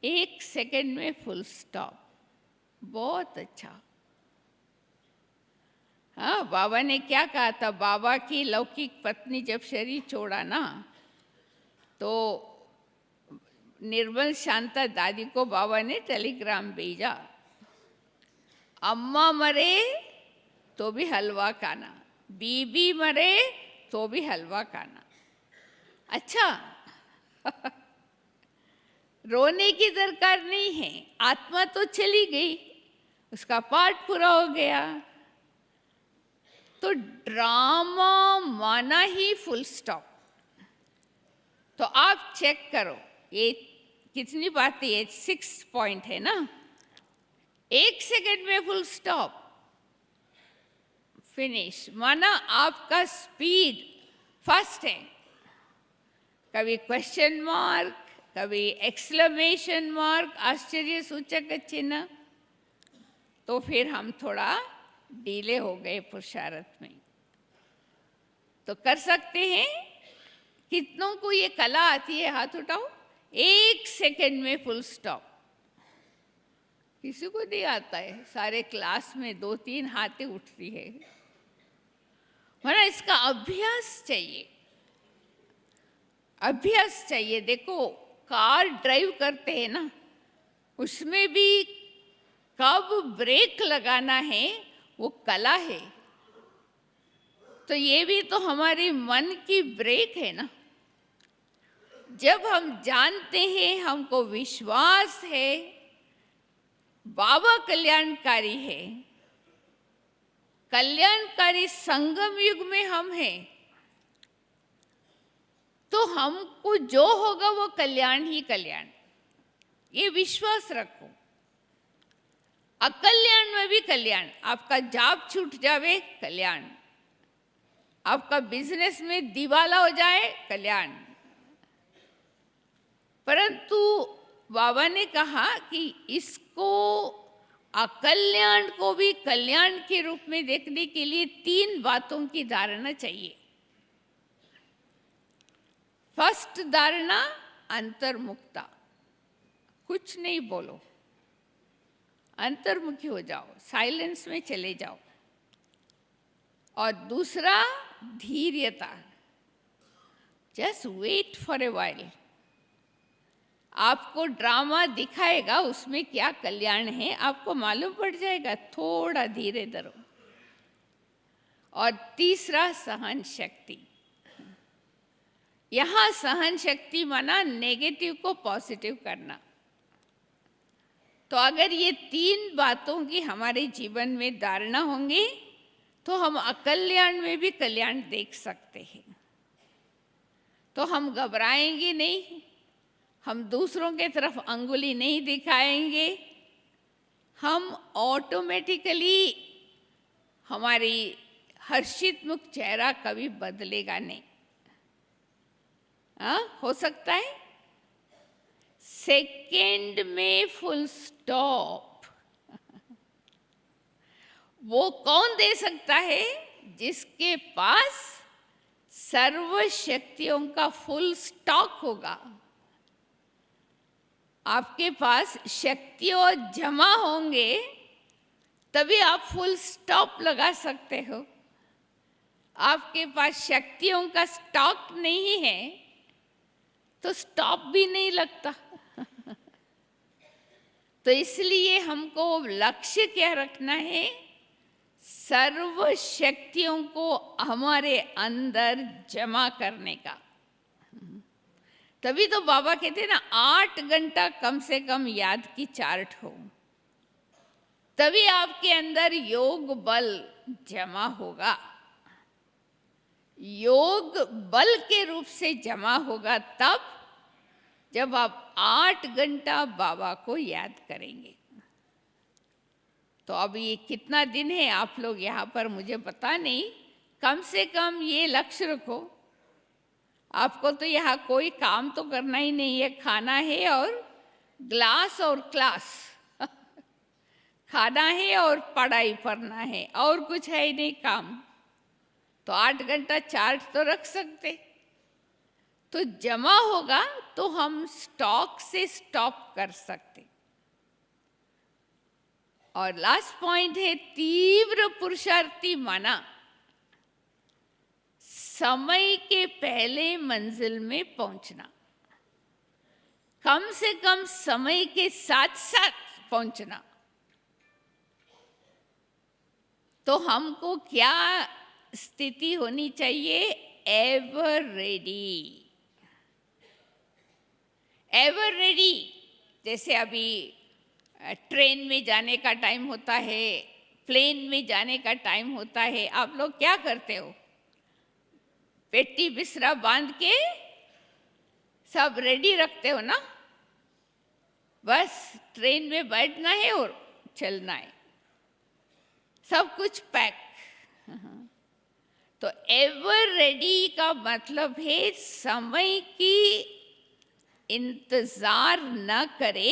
1 सेकंड में फुल स्टॉप, बहुत अच्छा। हाँ, बाबा ने क्या कहा था, बाबा की लौकिक पत्नी जब शरीर छोड़ा ना, तो निर्मल शांता दादी को बाबा ने टेलीग्राम भेजा, अम्मा मरे तो भी हलवा खाना, बीबी मरे तो भी हलवा खाना। अच्छा रोने की दरकार नहीं है, आत्मा तो चली गई, उसका पार्ट पूरा हो गया, तो ड्रामा माना ही फुल स्टॉप। तो आप चेक करो, ये कितनी बातें है, 6 पॉइंट है ना, 1 सेकंड में फुल स्टॉप, फिनिश। माना आपका स्पीड फास्ट है, कभी क्वेश्चन मार्क, कभी एक्सक्लेमेशन मार्क, आश्चर्य सूचक चिन्ह, तो फिर हम थोड़ा डीले हो गए पुरुषार्थ में। तो कर सकते हैं, कितनों को ये कला आती है, हाथ उठाओ, 1 सेकंड में फुल स्टॉप। किसी को नहीं आता है, सारे क्लास में 2-3 हाथें उठती है, वरना इसका अभ्यास चाहिए, अभ्यास चाहिए। देखो कार ड्राइव करते हैं ना, उसमें भी कब ब्रेक लगाना है वो कला है, तो ये भी तो हमारे मन की ब्रेक है ना। जब हम जानते हैं, हमको विश्वास है बाबा कल्याणकारी है, कल्याणकारी संगम युग में हम हैं, तो हमको जो होगा वो कल्याण ही कल्याण, ये विश्वास रखो। अकल्याण में भी कल्याण, आपका जॉब छूट जावे कल्याण, आपका बिजनेस में दिवाला हो जाए कल्याण। परंतु बाबा ने कहा कि इसको अकल्याण को भी कल्याण के रूप में देखने के लिए 3 बातों की धारणा चाहिए। फर्स्ट धारणा, अंतर्मुखता, कुछ नहीं बोलो, अंतर्मुखी हो जाओ, साइलेंस में चले जाओ। और दूसरा, धैर्यता, just wait for a while. आपको ड्रामा दिखाएगा, उसमें क्या कल्याण है आपको मालूम पड़ जाएगा, थोड़ा धीरे धरो। और तीसरा, सहन शक्ति। यहाँ सहन शक्ति माना नेगेटिव को पॉजिटिव करना। तो अगर ये 3 बातों की हमारे जीवन में धारणा होंगी, तो हम अकल्याण में भी कल्याण देख सकते हैं। तो हम घबराएंगे नहीं, हम दूसरों के तरफ अंगुली नहीं दिखाएंगे, हम ऑटोमेटिकली, हमारी हर्षित मुख चेहरा कभी बदलेगा नहीं। हो सकता है सेकेंड में फुल स्टॉप वो कौन दे सकता है? जिसके पास सर्व शक्तियों का फुल स्टॉक होगा। आपके पास शक्तियों जमा होंगे तभी आप फुल स्टॉप लगा सकते हो। आपके पास शक्तियों का स्टॉक नहीं है तो स्टॉप भी नहीं लगता। तो इसलिए हमको लक्ष्य क्या रखना है? सर्व शक्तियों को हमारे अंदर जमा करने का। तभी तो बाबा कहते हैं ना, 8 घंटा कम से कम याद की चार्ट हो, तभी आपके अंदर योग बल जमा होगा। योग बल के रूप से जमा होगा तब जब आप 8 घंटा बाबा को याद करेंगे। तो अब ये कितना दिन है आप लोग यहाँ पर मुझे पता नहीं, कम से कम ये लक्ष्य रखो। आपको तो यहाँ कोई काम तो करना ही नहीं है, खाना है और ग्लास और क्लास खाना है और पढ़ाई पढ़ना है, और कुछ है ही नहीं काम। तो 8 घंटा चार्ज तो रख सकते, तो जमा होगा तो हम स्टॉक से स्टॉप कर सकते। और लास्ट पॉइंट है तीव्र पुरुषार्थी माना समय के पहले मंजिल में पहुंचना, कम से कम समय के साथ साथ पहुंचना। तो हमको क्या स्थिति होनी चाहिए? Ever ready. Ever ready. जैसे अभी ट्रेन में जाने का टाइम होता है, प्लेन में जाने का टाइम होता है, आप लोग क्या करते हो? पेटी बिस्तरा बांध के सब रेडी रखते हो ना? बस ट्रेन में बैठना है और चलना है, सब कुछ पैक। तो एवर रेडी का मतलब है समय की इंतजार न करे,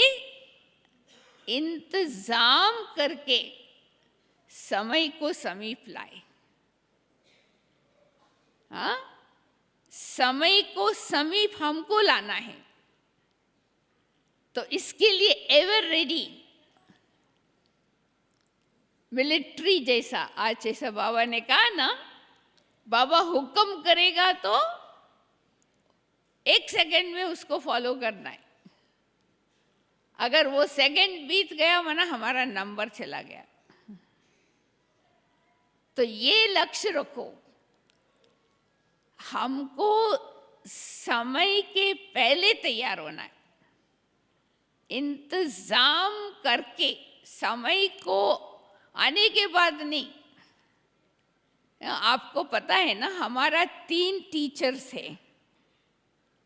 इंतजाम करके समय को समीप लाए। हाँ, समय को समीप हमको लाना है। तो इसके लिए एवर रेडी, मिलिट्री जैसा, आज जैसा बाबा ने कहा ना, बाबा हुक्म करेगा तो 1 सेकंड में उसको फॉलो करना है। अगर वो सेकंड बीत गया माना हमारा नंबर चला गया। तो ये लक्ष्य रखो, हमको समय के पहले तैयार होना है, इंतजाम करके, समय को आने के बाद नहीं। आपको पता है ना, हमारा 3 टीचर्स है,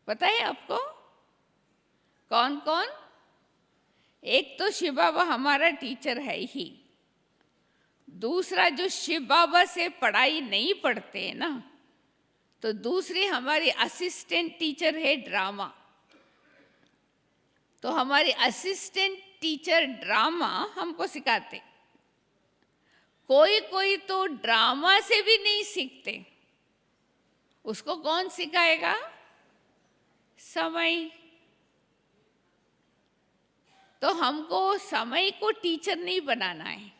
पता है आपको कौन कौन? एक तो शिव बाबा हमारा टीचर है ही, दूसरा जो शिव बाबा से पढ़ाई नहीं पढ़ते हैं ना, तो दूसरी हमारी असिस्टेंट टीचर है ड्रामा। तो हमारी असिस्टेंट टीचर ड्रामा हमको सिखाते। कोई कोई तो ड्रामा से भी नहीं सीखते, उसको कौन सिखाएगा? समय। तो हमको समय को टीचर नहीं बनाना है।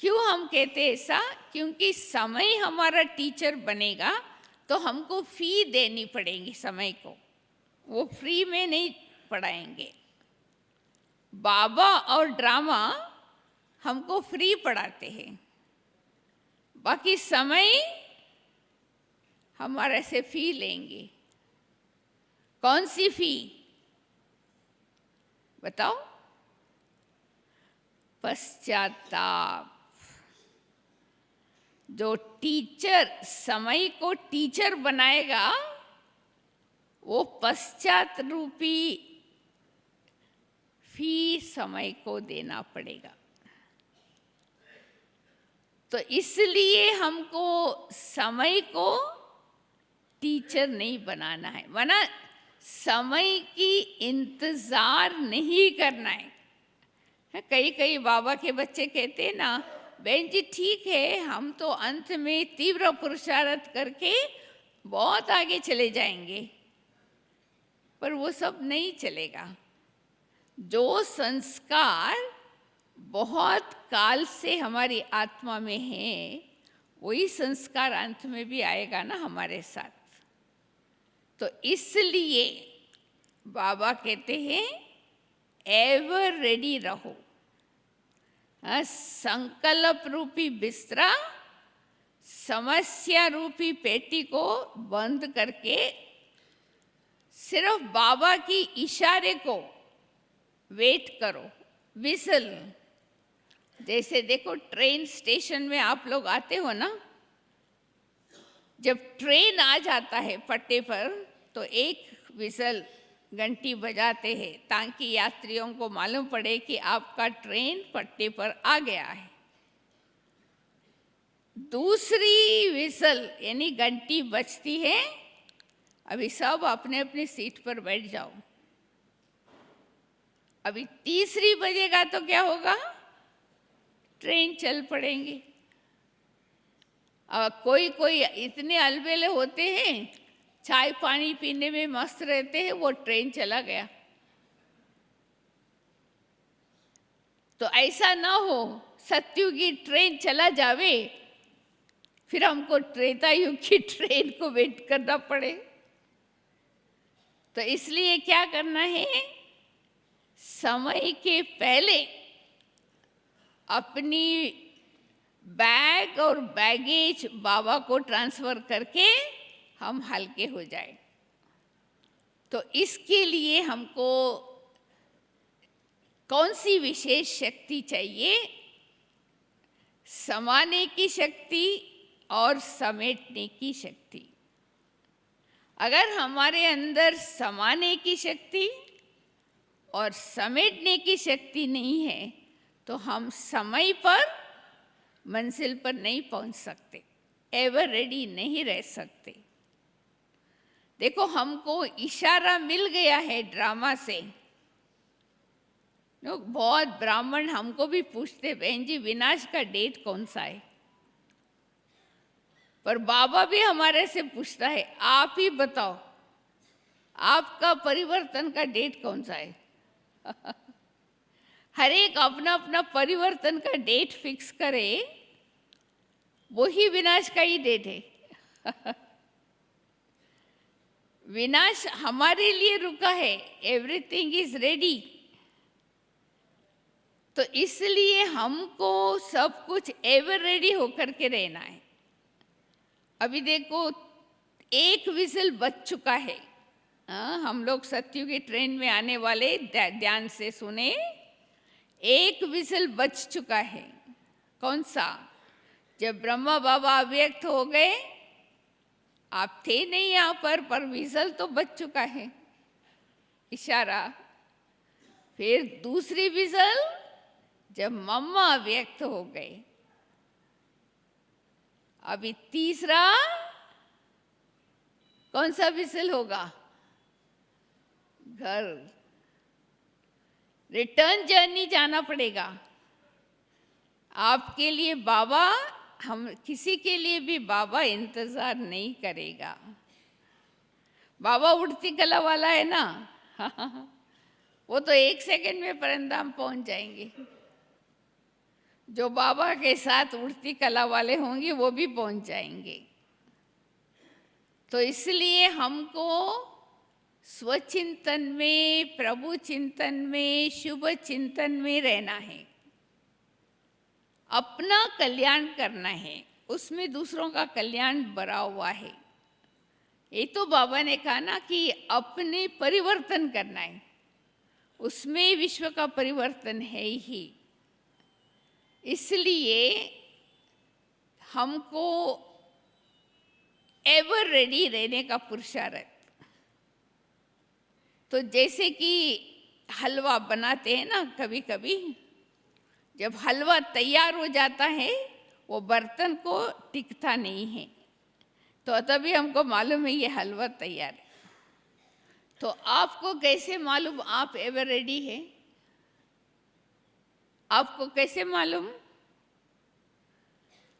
क्यों हम कहते हैं ऐसा? क्योंकि समय हमारा टीचर बनेगा तो हमको फी देनी पड़ेगी समय को, वो फ्री में नहीं पढ़ाएंगे। बाबा और ड्रामा हमको फ्री पढ़ाते हैं, बाकी समय हमारे से फी लेंगे। कौन सी फी बताओ? पश्चाताप। जो टीचर समय को टीचर बनाएगा वो पश्चात रूपी फी समय को देना पड़ेगा। तो इसलिए हमको समय को टीचर नहीं बनाना है, वरना समय की इंतजार नहीं करना है। कई कई बाबा के बच्चे कहते हैं ना, बहन जी ठीक है, हम तो अंत में तीव्र पुरुषार्थ करके बहुत आगे चले जाएंगे, पर वो सब नहीं चलेगा। जो संस्कार बहुत काल से हमारी आत्मा में है, वही संस्कार अंत में भी आएगा ना हमारे साथ। तो इसलिए बाबा कहते हैं एवर रेडी रहो। संकल्प रूपी बिस्तरा, समस्या रूपी पेटी को बंद करके सिर्फ बाबा की इशारे को वेट करो। विसल, जैसे देखो ट्रेन स्टेशन में आप लोग आते हो ना, जब ट्रेन आ जाता है पट्टे पर तो एक विसल घंटी बजाते हैं ताकि यात्रियों को मालूम पड़े कि आपका ट्रेन पट्टे पर आ गया है। दूसरी विसल यानी घंटी बजती है, अभी सब अपने अपने सीट पर बैठ जाओ। अभी तीसरी बजेगा तो क्या होगा? ट्रेन चल पड़ेंगे। कोई कोई इतने अलबेले होते हैं, चाय पानी पीने में मस्त रहते हैं, वो ट्रेन चला गया। तो ऐसा ना हो सतयुग की ट्रेन चला जावे, फिर हमको त्रेता युग की ट्रेन को वेट करना पड़े। तो इसलिए क्या करना है, समय के पहले अपनी बैग और बैगेज बाबा को ट्रांसफर करके हम हल्के हो जाए। तो इसके लिए हमको कौन सी विशेष शक्ति चाहिए? समाने की शक्ति और समेटने की शक्ति। अगर हमारे अंदर समाने की शक्ति और समेटने की शक्ति नहीं है तो हम समय पर मंजिल पर नहीं पहुंच सकते, एवर रेडी नहीं रह सकते। देखो, हमको इशारा मिल गया है ड्रामा से। बहुत ब्राह्मण हमको भी पूछते, बहन जी विनाश का डेट कौन सा है? पर बाबा भी हमारे से पूछता है, आप ही बताओ आपका परिवर्तन का डेट कौन सा है? हर एक अपना अपना परिवर्तन का डेट फिक्स करे, वही विनाश का ही डेट है। विनाश हमारे लिए रुका है, एवरीथिंग इज रेडी। तो इसलिए हमको सब कुछ एवर रेडी होकर के रहना है। अभी देखो, एक विजिल बज चुका है। हम लोग सत्युग की ट्रेन में आने वाले ध्यान से सुने, एक विजिल बज चुका है। कौन सा? जब ब्रह्मा बाबा अव्यक्त हो गए, आप थे नहीं यहाँ पर विजिल तो बज चुका है, इशारा। फिर दूसरी विजिल जब मम्मा अव्यक्त हो गए। अभी तीसरा कौन सा विजिल होगा? घर, रिटर्न जर्नी जाना पड़ेगा आपके लिए। बाबा, हम किसी के लिए भी बाबा इंतजार नहीं करेगा। बाबा उड़ती कला वाला है ना। वो तो 1 सेकंड में परंधाम पहुंच जाएंगे। जो बाबा के साथ उड़ती कला वाले होंगे वो भी पहुंच जाएंगे। तो इसलिए हमको स्वचिंतन में, प्रभु चिंतन में, शुभ चिंतन में रहना है। अपना कल्याण करना है, उसमें दूसरों का कल्याण भरा हुआ है। ये तो बाबा ने कहा ना कि अपने परिवर्तन करना है, उसमें विश्व का परिवर्तन है ही। इसलिए हमको एवर रेडी रहने का पुरुषार्थ। तो जैसे कि हलवा बनाते हैं ना, कभी कभी जब हलवा तैयार हो जाता है वो बर्तन को टिकता नहीं है, तो तभी हमको मालूम है ये हलवा तैयार है। तो आपको कैसे मालूम आप एवर रेडी है? आपको कैसे मालूम?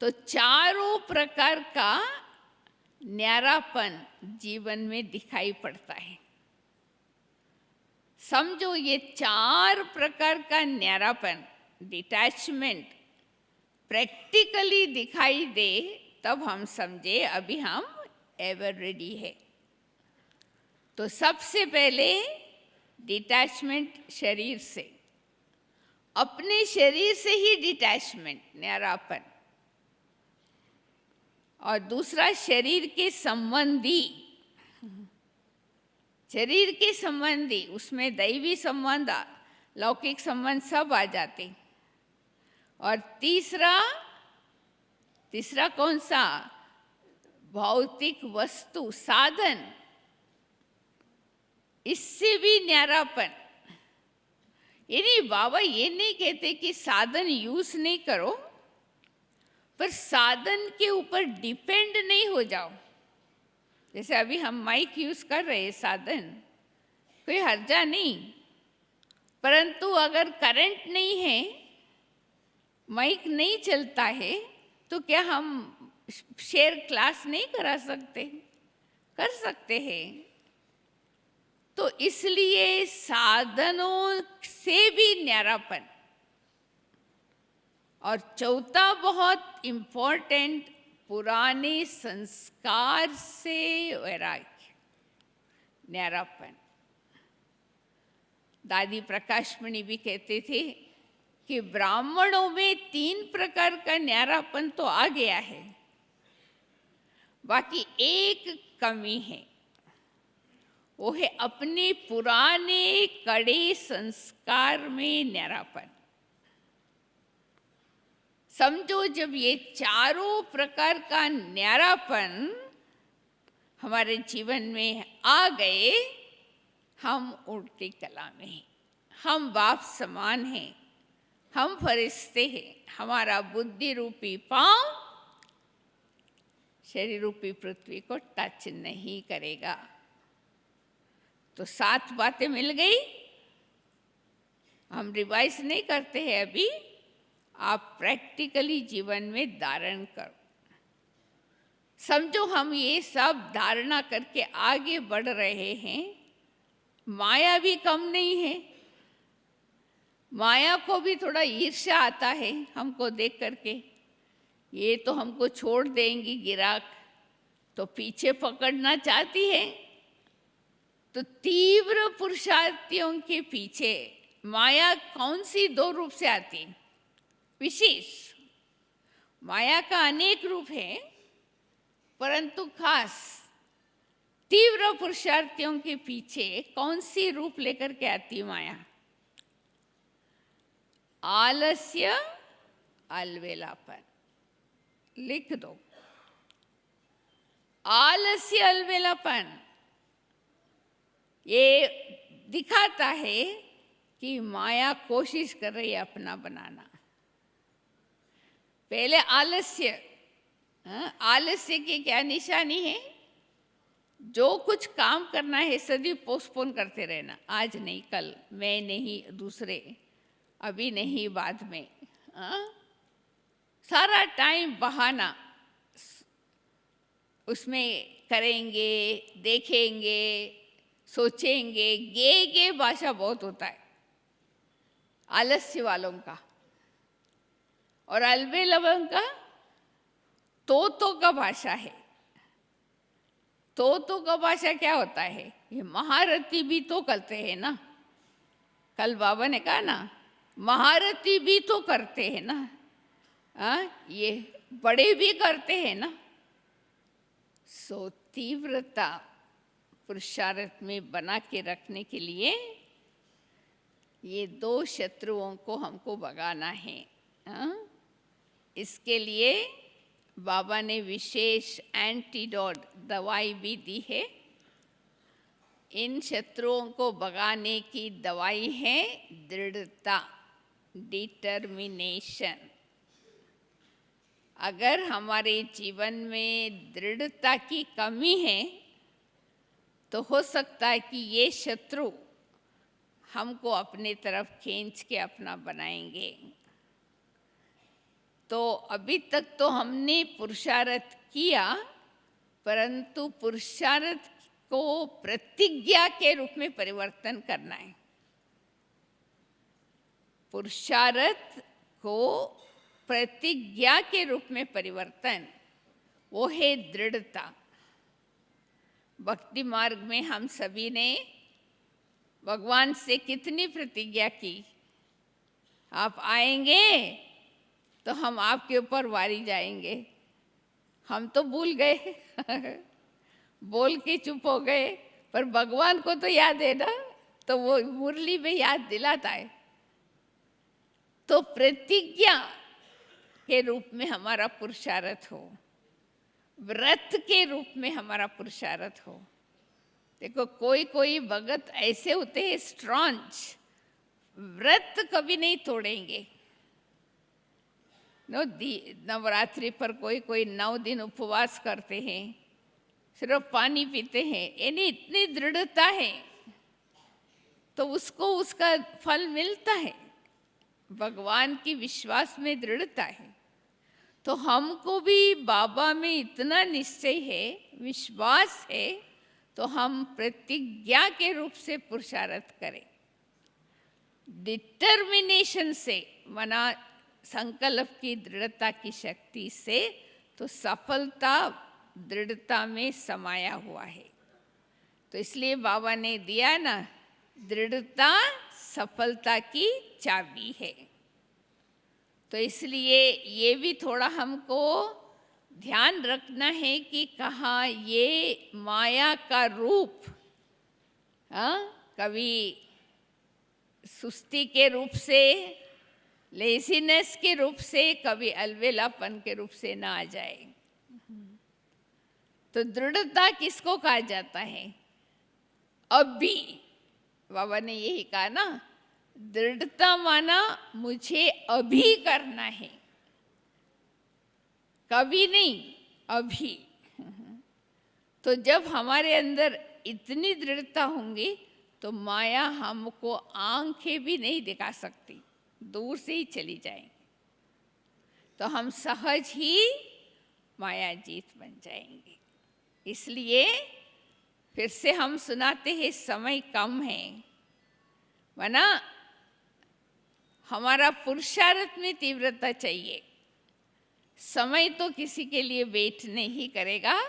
तो चारों प्रकार का न्यारापन जीवन में दिखाई पड़ता है। समझो, ये 4 प्रकार का न्यारापन, डिटैचमेंट प्रैक्टिकली दिखाई दे, तब हम समझे अभी हम एवर रेडी है। तो सबसे पहले डिटैचमेंट शरीर से, अपने शरीर से ही डिटैचमेंट, न्यारापन। और दूसरा शरीर के संबंधी, शरीर के संबंधी, उसमें दैवी संबंध, लौकिक संबंध सब आ जाते। और तीसरा कौन सा? भौतिक वस्तु, साधन, इससे भी न्यारापन। यानी बाबा ये नहीं कहते कि साधन यूज नहीं करो, पर साधन के ऊपर डिपेंड नहीं हो जाओ। जैसे अभी हम माइक यूज कर रहे हैं, साधन, कोई हर्जा नहीं, परंतु अगर करंट नहीं है, माइक नहीं चलता है, तो क्या हम शेयर क्लास नहीं करा सकते? कर सकते हैं। तो इसलिए साधनों से भी न्यारापन। और चौथा बहुत इम्पोर्टेंट, पुराने संस्कार से वैराग्य, न्यारापन। दादी प्रकाशमणि भी कहते थे कि ब्राह्मणों में 3 प्रकार का न्यारापन तो आ गया है, बाकी एक कमी है, वो है अपने पुराने कड़े संस्कार में न्यारापन। समझो, जब ये चारों प्रकार का न्यारापन हमारे जीवन में आ गए, हम उल्टी कला में हैं, हम बाप समान हैं, हम फरिश्ते हैं। हमारा बुद्धि रूपी पांव शरीर रूपी पृथ्वी को टच नहीं करेगा। तो 7 बातें मिल गई। हम रिवाइज नहीं करते हैं अभी, आप प्रैक्टिकली जीवन में धारण करो। समझो हम ये सब धारणा करके आगे बढ़ रहे हैं, माया भी कम नहीं है। माया को भी थोड़ा ईर्ष्या आता है हमको देख करके, ये तो हमको छोड़ देंगी गिराक, तो पीछे पकड़ना चाहती है। तो तीव्र पुरुषार्थियों के पीछे माया कौन सी 2 रूप से आती? विशेष। माया का अनेक रूप है, परंतु खास तीव्र पुरुषार्थियों के पीछे कौन सी रूप लेकर के आती माया? आलस्य, अलवेलापन। लिख दो, आलस्य, अलवेलापन। ये दिखाता है कि माया कोशिश कर रही है अपना बनाना। पहले आलस्य, आलस्य की क्या निशानी है? जो कुछ काम करना है सदैव पोस्टपोन करते रहना, आज नहीं कल, मैं नहीं दूसरे, अभी नहीं बाद में। सारा टाइम बहाना, उसमें करेंगे, देखेंगे, सोचेंगे। गे भाषा बहुत होता है आलस्य वालों का। और अलबेलबन का तो का भाषा है। तो का भाषा क्या होता है? ये महारथी भी तो करते हैं ना, कल बाबा ने कहा ना, महारथी भी तो करते हैं ना, ये बड़े भी करते हैं ना। सो तीव्रता पुरुषार्थ में बना के रखने के लिए ये 2 शत्रुओं को हमको भगाना है। इसके लिए बाबा ने विशेष एंटीडोट दवाई भी दी है। इन शत्रुओं को भगाने की दवाई है दृढ़ता, डिटर्मिनेशन। अगर हमारे जीवन में दृढ़ता की कमी है तो हो सकता है कि ये शत्रु हमको अपने तरफ खींच के अपना बनाएंगे। तो अभी तक तो हमने पुरुषार्थ किया, परंतु पुरुषार्थ को प्रतिज्ञा के रूप में परिवर्तन करना है। पुरुषार्थ को प्रतिज्ञा के रूप में परिवर्तन, वो है दृढ़ता। भक्ति मार्ग में हम सभी ने भगवान से कितनी प्रतिज्ञा की? आप आएंगे तो हम आपके ऊपर वारी जाएंगे। हम तो भूल गए बोल के चुप हो गए, पर भगवान को तो याद है ना, तो वो मुरली में याद दिलाता है। तो प्रतिज्ञा के रूप में हमारा पुरुषार्थ हो, व्रत के रूप में हमारा पुरुषार्थ हो। देखो, कोई कोई भगत ऐसे होते हैं स्ट्रॉन्ग, व्रत कभी नहीं तोड़ेंगे। नवरात्रि पर कोई कोई 9 दिन उपवास करते हैं, सिर्फ पानी पीते हैं, यानी इतनी दृढ़ता है। तो उसको उसका फल मिलता है। भगवान की विश्वास में दृढ़ता है। तो हमको भी बाबा में इतना निश्चय है, विश्वास है, तो हम प्रतिज्ञा के रूप से पुरुषार्थ करें, डिटर्मिनेशन से, मना संकल्प की दृढ़ता की शक्ति से। तो सफलता दृढ़ता में समाया हुआ है। तो इसलिए बाबा ने दिया ना, दृढ़ता सफलता की चाबी है। तो इसलिए ये भी थोड़ा हमको ध्यान रखना है कि कहाँ ये माया का रूप, कभी सुस्ती के रूप से, लेजीनेस के रूप से, कभी अलबेलापन के रूप से ना आ जाए। तो दृढ़ता किसको कहा जाता है? अभी बाबा ने यही कहा ना, दृढ़ता माना मुझे अभी करना है, कभी नहीं, अभी। तो जब हमारे अंदर इतनी दृढ़ता होंगी तो माया हमको आंखें भी नहीं दिखा सकती, दूर से ही चली जाएंगी। तो हम सहज ही माया जीत बन जाएंगे। इसलिए फिर से हम सुनाते हैं, समय कम है, वरना हमारा पुरुषार्थ में तीव्रता चाहिए। समय तो किसी के लिए वेट नहीं करेगा।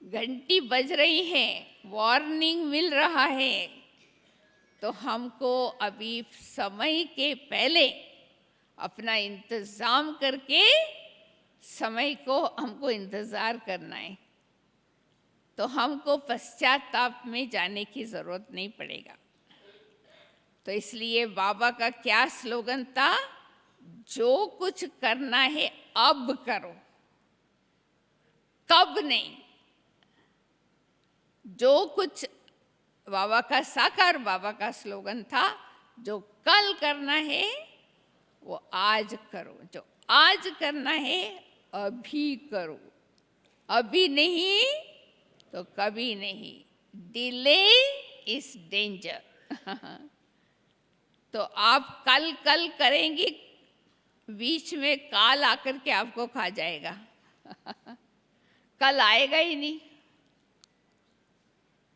घंटी बज रही है, वार्निंग मिल रहा है, तो हमको अभी समय के पहले अपना इंतज़ाम करके समय को हमको इंतज़ार करना है। तो हमको पश्चाताप में जाने की ज़रूरत नहीं पड़ेगा। तो इसलिए बाबा का क्या स्लोगन था? जो कुछ करना है अब करो, कब नहीं। जो कुछ बाबा का, साकार बाबा का स्लोगन था, जो कल करना है वो आज करो, जो आज करना है अभी करो, अभी नहीं तो कभी नहीं। Delay is danger. तो आप कल कल करेंगी, बीच में काल आकर के आपको खा जाएगा। कल आएगा ही नहीं।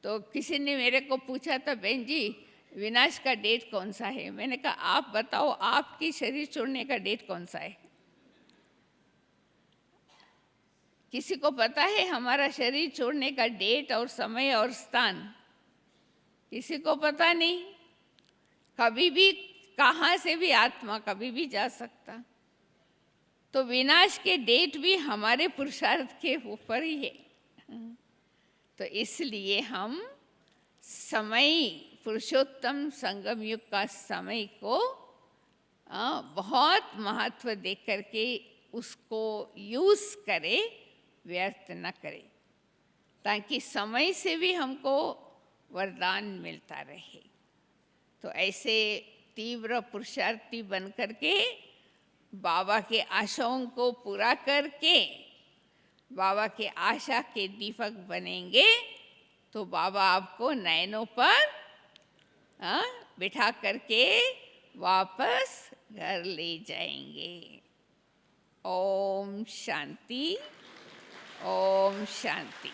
तो किसी ने मेरे को पूछा था, बहन जी विनाश का डेट कौन सा है? मैंने कहा आप बताओ, आपकी शरीर छोड़ने का डेट कौन सा है? किसी को पता है हमारा शरीर छोड़ने का डेट और समय और स्थान? किसी को पता नहीं। कभी भी, कहाँ से भी आत्मा कभी भी जा सकता। तो विनाश के डेट भी हमारे पुरुषार्थ के ऊपर ही है। तो इसलिए हम समय, पुरुषोत्तम संगम युग का समय को बहुत महत्व दे करके उसको यूज़ करें, व्यर्थ न करें, ताकि समय से भी हमको वरदान मिलता रहे। तो ऐसे तीव्र पुरुषार्थी बन करके बाबा के आशाओं को पूरा करके बाबा के आशा के दीपक बनेंगे, तो बाबा आपको नयनों पर बिठा करके वापस घर ले जाएंगे। ओम शांति, ओम शांति।